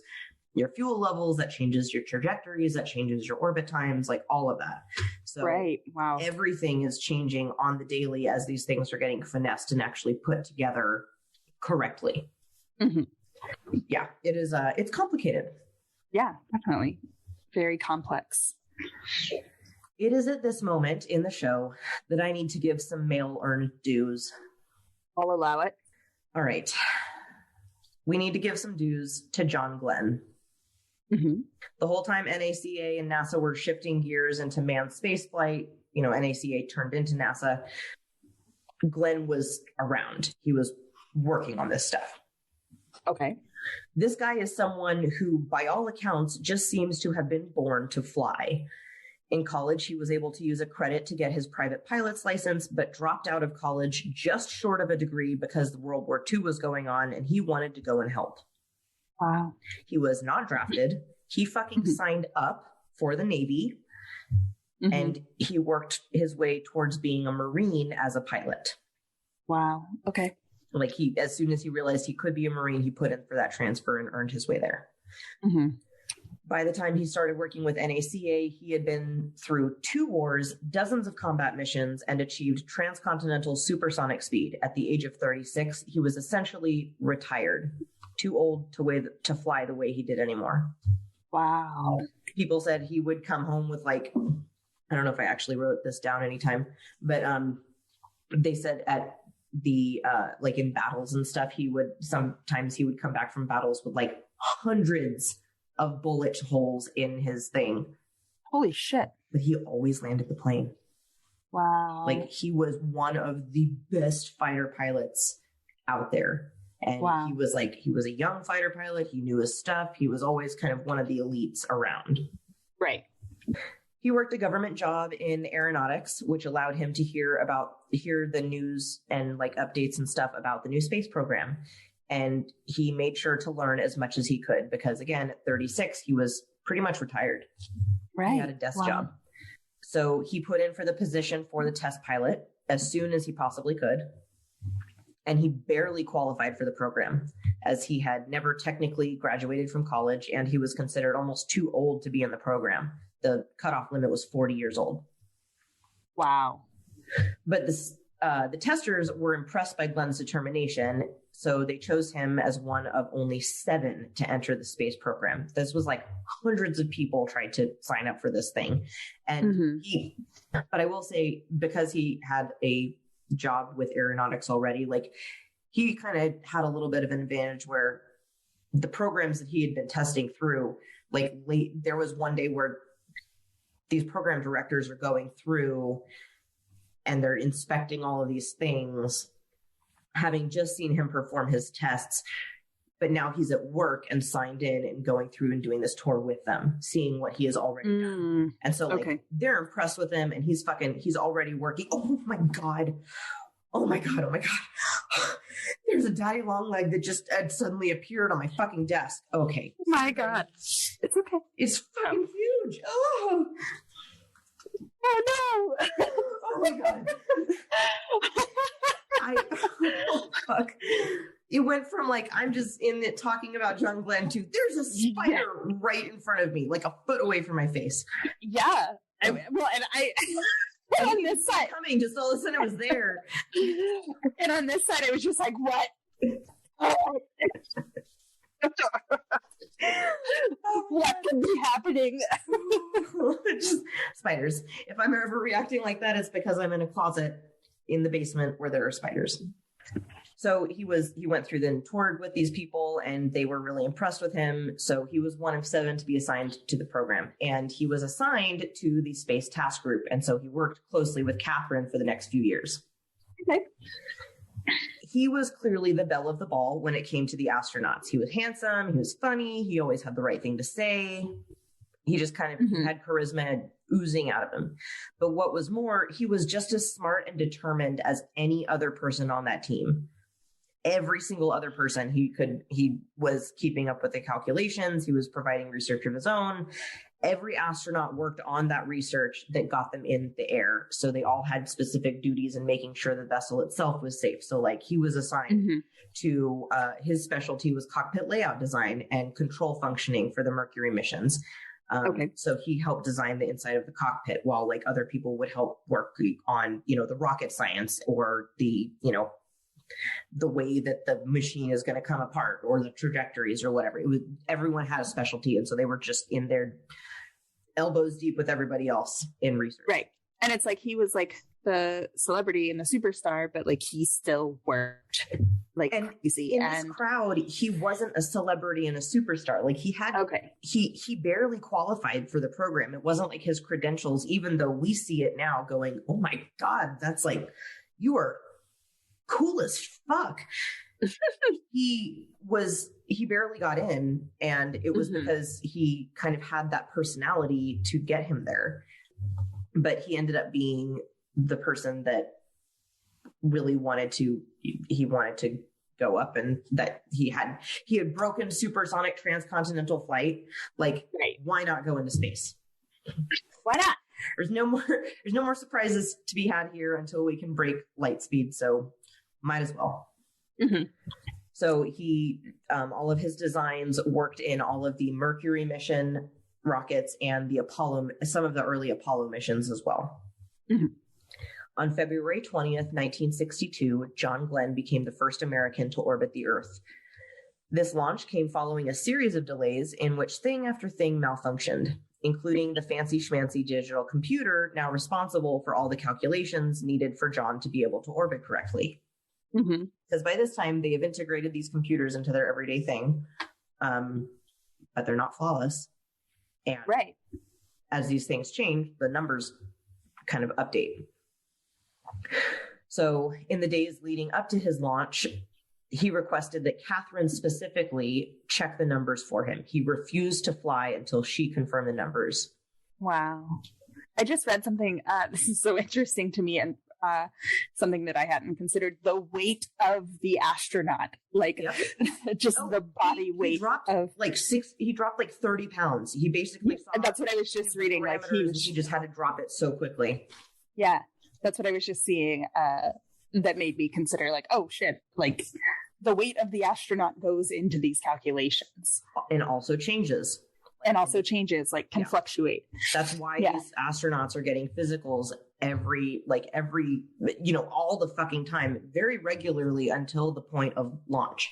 B: your fuel levels, that changes your trajectories, that changes your orbit times, like all of that. So
A: right. Wow.
B: Everything is changing on the daily as these things are getting finessed and actually put together correctly. Mm-hmm. Yeah, it is. It's complicated.
A: Yeah, definitely. Very complex.
B: It is at this moment in the show that I need to give some mail-earned dues.
A: I'll allow it.
B: All right. We need to give some dues to John Glenn. Mm-hmm. The whole time NACA and NASA were shifting gears into manned spaceflight, you know, NACA turned into NASA, Glenn was around. He was working on this stuff.
A: Okay.
B: This guy is someone who, by all accounts, just seems to have been born to fly. In college, he was able to use a credit to get his private pilot's license, but dropped out of college just short of a degree because World War II was going on and he wanted to go and help.
A: Wow.
B: He was not drafted. He fucking signed up for the Navy, and he worked his way towards being a Marine as a pilot.
A: Wow. Okay.
B: Like, as soon as he realized he could be a Marine, he put in for that transfer and earned his way there. Mm-hmm. By the time he started working with NACA, he had been through 2 wars, dozens of combat missions, and achieved transcontinental supersonic speed. At the age of 36, he was essentially retired, too old to fly the way he did anymore.
A: Wow.
B: People said he would come home with, like, I don't know if I actually wrote this down anytime, but they said at the like in battles and stuff, he would come back from battles with like hundreds of bullet holes in his thing.
A: Holy shit. But
B: he always landed the plane.
A: Wow.
B: Like, he was one of the best fighter pilots out there. And
A: wow.
B: he was a young fighter pilot. He knew his stuff. He was always kind of one of the elites around.
A: Right.
B: He worked a government job in aeronautics, which allowed him to hear the news and like updates and stuff about the new space program. And he made sure to learn as much as he could because, again, at 36, he was pretty much retired.
A: Right.
B: He had a desk job. So he put in for the position for the test pilot as soon as he possibly could. And he barely qualified for the program, as he had never technically graduated from college, and he was considered almost too old to be in the program. The cutoff limit was 40 years old.
A: Wow.
B: But the testers were impressed by Glenn's determination, so they chose him as one of only 7 to enter the space program. This was like hundreds of people tried to sign up for this thing. And but I will say, because he had a job with aeronautics already, like, he kind of had a little bit of an advantage where the programs that he had been testing through, like, there was one day where these program directors are going through and they're inspecting all of these things, having just seen him perform his tests, but now he's at work and signed in and going through and doing this tour with them, seeing what he has already done. And so like, they're impressed with him, and he's already working. Oh my God. There's a daddy long leg that just suddenly appeared on my fucking desk. Okay.
A: Oh my God. It's okay.
B: It's fucking huge. Oh no. Oh my God. Oh, fuck. It went from like, I'm just in it talking about John Glenn to there's a spider right in front of me, like a foot away from my face.
A: Yeah. On this side,
B: coming, just all of a sudden it was there.
A: And on this side, it was just like, what? What could be happening?
B: Just spiders. If I'm ever reacting like that, it's because I'm in a closet in the basement where there are spiders. So he went through then toured with these people, and they were really impressed with him. So he was one of 7 to be assigned to the program, and he was assigned to the Space Task Group. And so he worked closely with Catherine for the next few years.
A: Okay.
B: He was clearly the belle of the ball when it came to the astronauts. He was handsome. He was funny. He always had the right thing to say. He just kind of had charisma oozing out of him. But what was more, he was just as smart and determined as any other person on that team. Every single other person he was keeping up with the calculations. He was providing research of his own. Every astronaut worked on that research that got them in the air. So they all had specific duties in making sure the vessel itself was safe. So like he was assigned to, his specialty was cockpit layout design and control functioning for the Mercury missions. So he helped design the inside of the cockpit while like other people would help work on, the rocket science or the way that the machine is going to come apart or the trajectories or whatever. Everyone had a specialty. And so they were just in their elbows deep with everybody else in research.
A: Right. And it's like, he was like the celebrity and the superstar, but like he still worked like crazy.
B: In this crowd, he wasn't a celebrity and a superstar. Like he had, he barely qualified for the program. It wasn't like his credentials, even though we see it now going, oh my God, that's like, you are cool as fuck. He barely got in, and it was because he kind of had that personality to get him there. But he ended up being the person that really wanted to go up, and that he had broken supersonic transcontinental flight. Like, why not go into space?
A: Why not?
B: There's no more surprises to be had here until we can break light speed. So might as well. So he, all of his designs worked in all of the Mercury mission rockets and some of the early Apollo missions as well. On February 20th, 1962, John Glenn became the first American to orbit the Earth. This launch came following a series of delays in which thing after thing malfunctioned, including the fancy schmancy digital computer now responsible for all the calculations needed for John to be able to orbit correctly. Because by this time they have integrated these computers into their everyday thing, but they're not flawless. And as these things change, the numbers kind of update. So in the days leading up to his launch, he requested that Catherine specifically check the numbers for him. He refused to fly until she confirmed the numbers.
A: Wow. I just read something. This is so interesting to me, and something that I hadn't considered: the weight of the astronaut, like just the body weight.
B: He dropped he dropped like 30 pounds. He basically saw,
A: that's what I was just reading. Like
B: he just had to drop it so quickly.
A: Yeah, that's what I was just seeing. That made me consider, like, oh shit, like the weight of the astronaut goes into these calculations
B: and also changes.
A: Like can fluctuate.
B: That's why these astronauts are getting physicals every, all the fucking time, very regularly until the point of launch.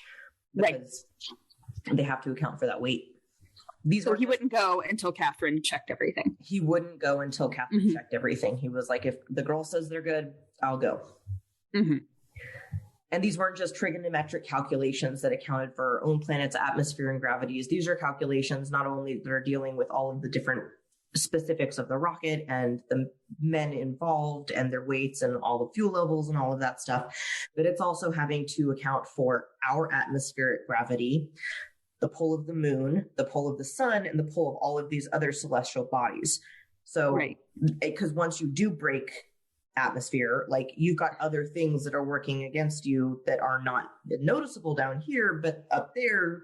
B: Because they have to account for that weight.
A: So he wouldn't go until Catherine checked everything.
B: He wouldn't go until Catherine checked everything. He was like, if the girl says they're good, I'll go. And these weren't just trigonometric calculations that accounted for our own planet's atmosphere and gravities. These are calculations not only that are dealing with all of the different specifics of the rocket and the men involved and their weights and all the fuel levels and all of that stuff, but it's also having to account for our atmospheric gravity, the pull of the moon, the pull of the sun, and the pull of all of these other celestial bodies. So, because once you do break atmosphere, like you've got other things that are working against you that are not noticeable down here, but up there,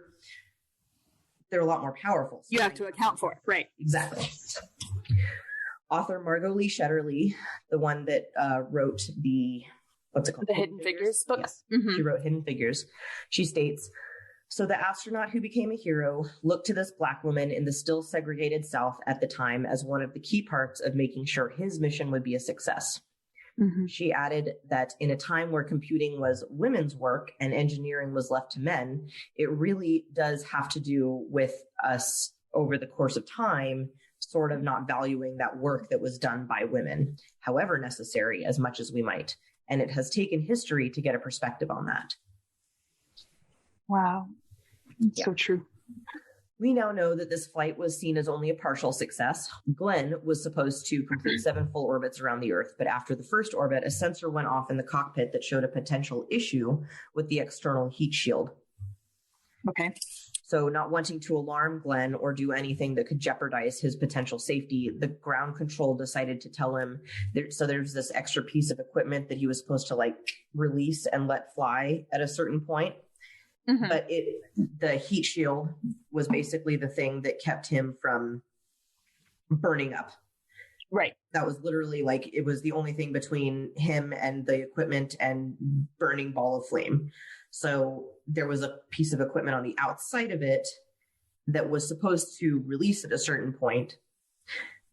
B: they're a lot more powerful. So
A: you have to account for it. Right.
B: Exactly. Author Margot Lee Shetterly, the one that wrote the
A: Hidden Figures book.
B: Yes. She wrote Hidden Figures. She states, so the astronaut who became a hero looked to this Black woman in the still segregated South at the time as one of the key parts of making sure his mission would be a success. She added that in a time where computing was women's work and engineering was left to men, it really does have to do with us over the course of time sort of not valuing that work that was done by women, however necessary, as much as we might. And it has taken history to get a perspective on that.
A: Wow. So true.
B: We now know that this flight was seen as only a partial success. Glenn was supposed to complete 7 full orbits around the Earth, but after the first orbit, a sensor went off in the cockpit that showed a potential issue with the external heat shield.
A: Okay.
B: So not wanting to alarm Glenn or do anything that could jeopardize his potential safety, the ground control decided to tell him, there's this extra piece of equipment that he was supposed to like release and let fly at a certain point. Mm-hmm. But the heat shield was basically the thing that kept him from burning up.
A: Right.
B: That was literally like, it was the only thing between him and the equipment and burning ball of flame. So there was a piece of equipment on the outside of it that was supposed to release at a certain point,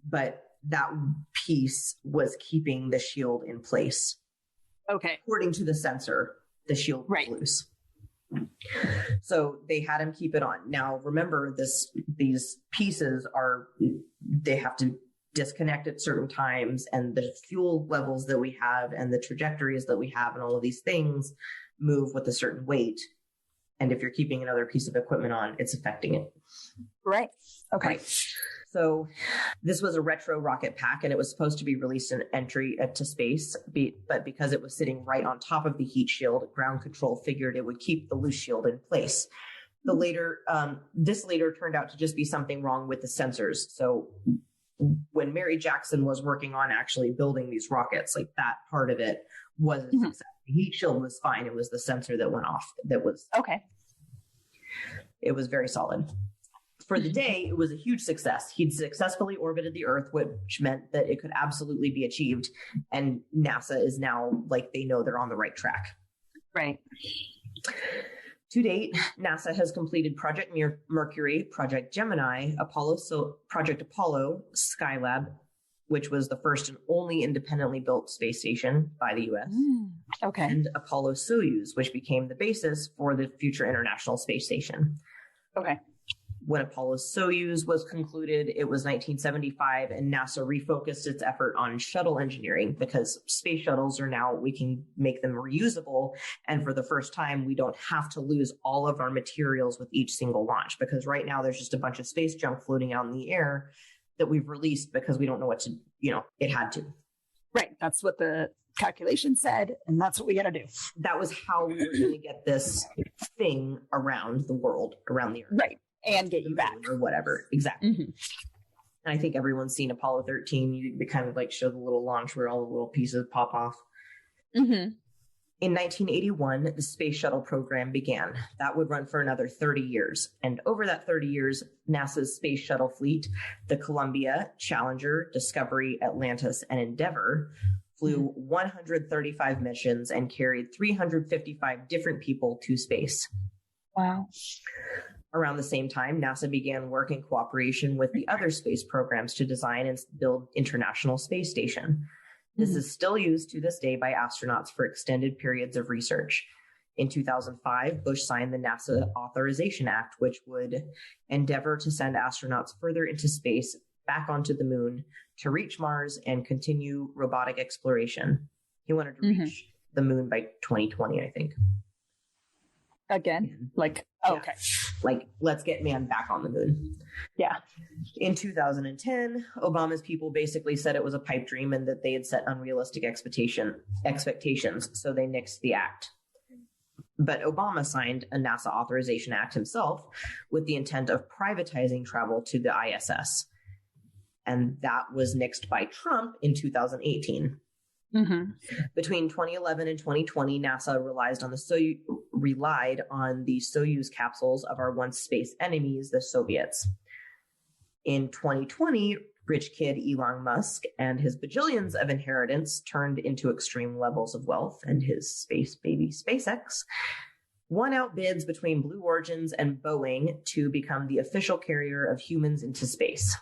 B: but that piece was keeping the shield in place.
A: Okay.
B: According to the sensor, the shield was loose. So they had him keep it on. Now, remember, these pieces they have to disconnect at certain times, and the fuel levels that we have and the trajectories that we have and all of these things move with a certain weight. And if you're keeping another piece of equipment on, it's affecting it.
A: Right. Okay.
B: Right. So this was a retro rocket pack, and it was supposed to be released in entry to space, but because it was sitting right on top of the heat shield, ground control figured it would keep the loose shield in place. This later turned out to just be something wrong with the sensors. So when Mary Jackson was working on actually building these rockets, like that part of it was a success. The heat shield was fine. It was the sensor that went off that was
A: okay.
B: It was very solid. For the day, it was a huge success. He'd successfully orbited the Earth, which meant that it could absolutely be achieved. And NASA is now like, they know they're on the right track.
A: Right.
B: To date, NASA has completed Project Mercury, Project Gemini, Project Apollo, Skylab, which was the first and only independently built space station by the U.S.
A: Okay.
B: And Apollo Soyuz, which became the basis for the future International Space Station.
A: Okay.
B: When Apollo Soyuz was concluded, it was 1975, and NASA refocused its effort on shuttle engineering because space shuttles are now, we can make them reusable. And for the first time, we don't have to lose all of our materials with each single launch, because right now there's just a bunch of space junk floating out in the air that we've released because we don't know what to, it had to.
A: Right. That's what the calculation said, and that's what we got to do.
B: That was how we were going to get this thing around the world, around the Earth.
A: Right. And get you back.
B: Or whatever. Exactly. Mm-hmm. And I think everyone's seen Apollo 13. They kind of like show the little launch where all the little pieces pop off.
A: Mm-hmm.
B: In 1981, the space shuttle program began. That would run for another 30 years. And over that 30 years, NASA's space shuttle fleet, the Columbia, Challenger, Discovery, Atlantis, and Endeavour, flew 135 missions and carried 355 different people to space.
A: Wow.
B: Around the same time, NASA began work in cooperation with the other space programs to design and build International Space Station. This is still used to this day by astronauts for extended periods of research. In 2005, Bush signed the NASA Authorization Act, which would endeavor to send astronauts further into space, back onto the moon, to reach Mars and continue robotic exploration. He wanted to reach the moon by 2020, I think.
A: Again? Like, okay.
B: Like, let's get man back on the moon.
A: Yeah.
B: In 2010, Obama's people basically said it was a pipe dream and that they had set unrealistic expectations, so they nixed the act. But Obama signed a NASA Authorization Act himself with the intent of privatizing travel to the ISS. And that was nixed by Trump in 2018. Mm-hmm. Between 2011 and 2020, NASA relied on the Soyuz capsules of our once space enemies, the Soviets. In 2020, rich kid Elon Musk and his bajillions of inheritance turned into extreme levels of wealth, and his space baby SpaceX won out bids between Blue Origins and Boeing to become the official carrier of humans into space.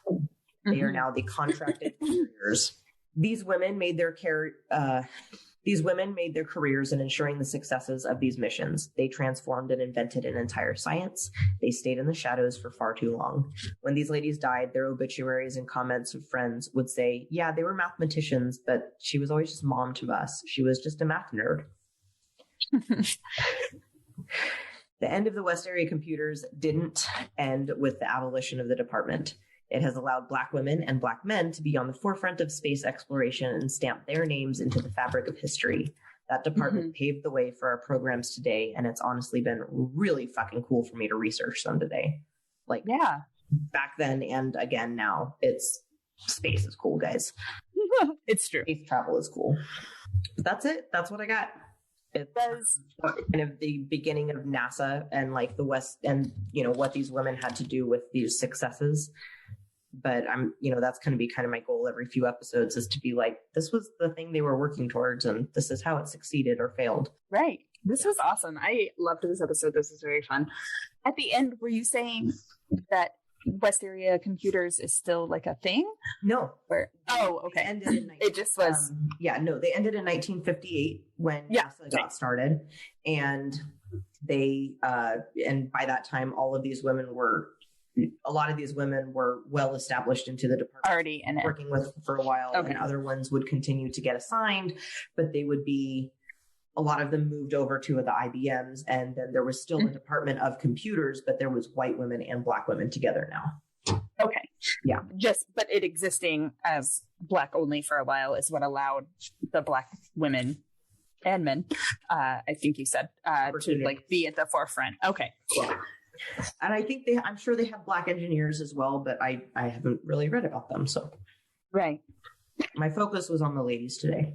B: They are now the contracted carriers. These women made their careers in ensuring the successes of these missions. They transformed and invented an entire science. They stayed in the shadows for far too long. When these ladies died, their obituaries and comments of friends would say, yeah, they were mathematicians, but she was always just mom to us. She was just a math nerd. The end of the West Area Computers didn't end with the abolition of the department. It has allowed Black women and Black men to be on the forefront of space exploration and stamp their names into the fabric of history. That department paved the way for our programs today, and it's honestly been really fucking cool for me to research them today. Like, yeah, back then and again now, space is cool, guys.
A: It's true.
B: Space travel is cool. But that's it. That's what I got. It does kind of the beginning of NASA and like the West and, what these women had to do with these successes. But that's going to be kind of my goal every few episodes is to be like, this was the thing they were working towards and this is how it succeeded or failed.
A: Right. This was awesome. I loved this episode. This was very fun. At the end, were you saying that West Area Computers is still like a thing?
B: No.
A: Okay. It just was.
B: They ended in 1958 when NASA got started. And they, and by that time, a lot of these women were well established into the department.
A: Already in it.
B: Working with for a while. Okay. And other ones would continue to get assigned, but they would be, a lot of them moved over to the IBMs, and then there was still a department of computers, but there was white women and Black women together now.
A: Okay. Yeah. But it existing as Black only for a while is what allowed the Black women and men, I think you said, to like be at the forefront. Okay.
B: Yeah. And I think I'm sure they have Black engineers as well, but I haven't really read about them. So.
A: Right.
B: My focus was on the ladies today.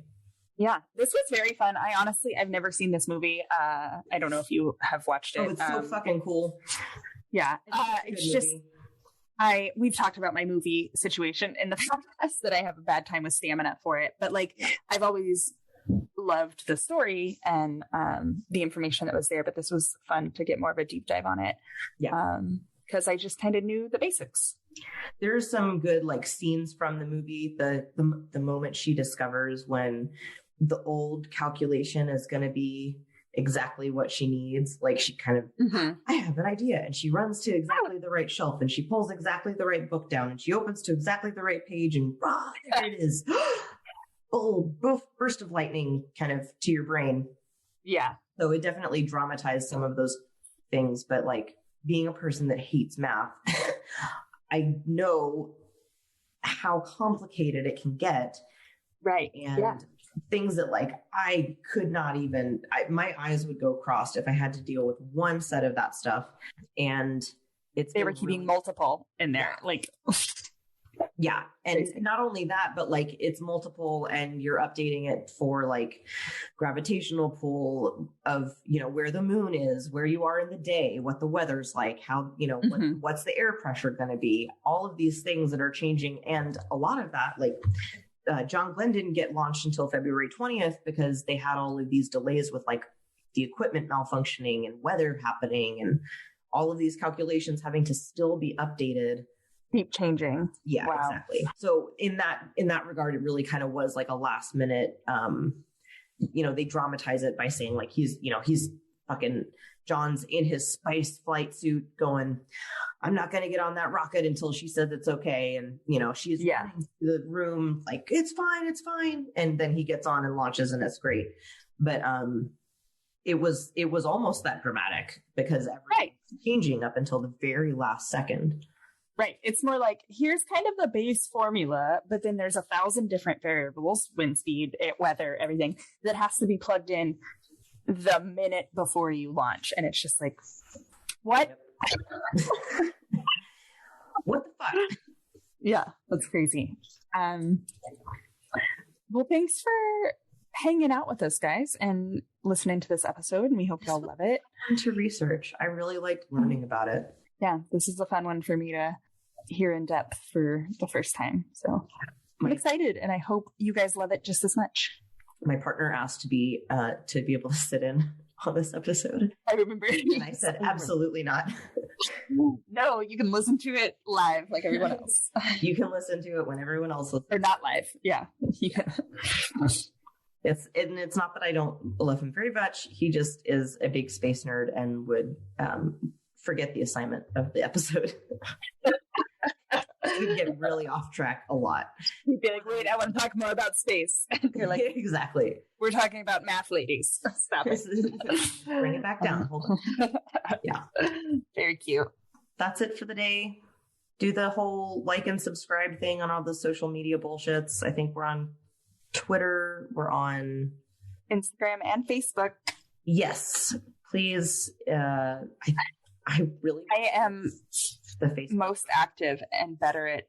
A: Yeah, this was very fun. I've never seen this movie. I don't know if you have watched it.
B: Oh, it's so fucking cool.
A: Yeah. It's just, we've talked about my movie situation in the past that I have a bad time with stamina for it. But like, I've always loved the story and the information that was there. But this was fun to get more of a deep dive on it. Yeah. Because I just kind of knew the basics.
B: There's some good like scenes from the movie. The moment she discovers when the old calculation is going to be exactly what she needs. Like she kind of, I have an idea. And she runs to exactly the right shelf and she pulls exactly the right book down and she opens to exactly the right page and there it is. Both burst of lightning kind of to your brain.
A: Yeah.
B: So it definitely dramatized some of those things. But like being a person that hates math, I know how complicated it can get.
A: Right.
B: And things that like I could not even, my eyes would go crossed if I had to deal with one set of that stuff. And
A: they were keeping multiple in there. Like,
B: yeah. And crazy. Not only that, but like it's multiple and you're updating it for like gravitational pull of, where the moon is, where you are in the day, what the weather's like, how, what's the air pressure going to be, all of these things that are changing. And a lot of that, like, John Glenn didn't get launched until February 20th because they had all of these delays with like the equipment malfunctioning and weather happening and all of these calculations having to still be updated.
A: Keep changing.
B: Yeah, wow. Exactly. So in that regard, it really kind of was like a last minute, they dramatize it by saying like, he's fucking John's in his spice flight suit going, I'm not going to get on that rocket until she says it's okay. And, she's running through the room like, it's fine. And then he gets on and launches and it's great. But it was almost that dramatic because everything's changing up until the very last second.
A: Right. It's more like, here's kind of the base formula, but then there's 1,000 different variables, wind speed, weather, everything that has to be plugged in the minute before you launch. And it's just like, what? Yep.
B: What the fuck?
A: Yeah, that's crazy. Well, thanks for hanging out with us, guys, and listening to this episode. And we hope y'all love it.
B: To research, I really liked learning about it.
A: Yeah, this is a fun one for me to hear in depth for the first time. So I'm excited, and I hope you guys love it just as much.
B: My partner asked to be able to sit in on this episode.
A: I remember.
B: And I said, absolutely not.
A: No, you can listen to it live like everyone else.
B: You can listen to it when everyone else listens.
A: Or not live. Yeah. You can.
B: It's not that I don't love him very much. He just is a big space nerd and would forget the assignment of the episode. He'd get really off track a lot.
A: He'd be like, wait, I want to talk more about space. You're like,
B: exactly.
A: We're talking about math ladies. Stop it.
B: Bring it back down. Hold on. Yeah.
A: Very cute.
B: That's it for the day. Do the whole like and subscribe thing on all the social media bullshits. I think we're on Twitter. We're on
A: Instagram and Facebook.
B: Yes. Please. I
A: am
B: the Facebook.
A: Most active and better at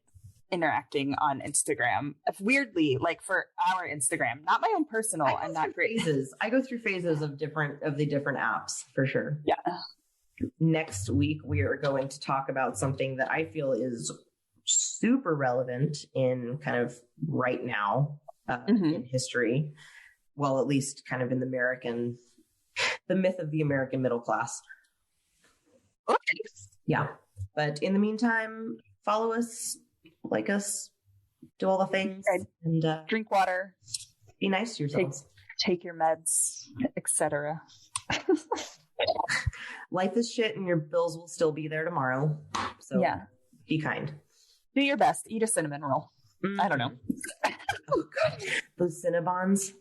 A: interacting on Instagram. Weirdly, like for our Instagram, not my own personal. I'm not great.
B: I go through phases of the different apps for sure.
A: Yeah.
B: Next week, we are going to talk about something that I feel is super relevant in kind of right now in history. Well, at least kind of in the myth of the American middle class.
A: Okay.
B: Yeah. But in the meantime, follow us, like us, do all the things, and
A: drink water.
B: Be nice to yourselves.
A: Take your meds, etc.
B: Life is shit and your bills will still be there tomorrow. So be kind.
A: Do your best. Eat a cinnamon roll. I don't know.
B: Oh, God. Those Cinnabons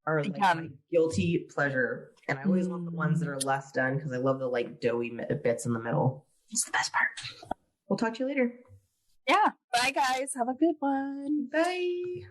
B: are like my guilty pleasure. And I always want the ones that are less done because I love the like doughy bits in the middle. It's the best part. We'll talk to you later.
A: Yeah. Bye, guys. Have a good one.
B: Bye.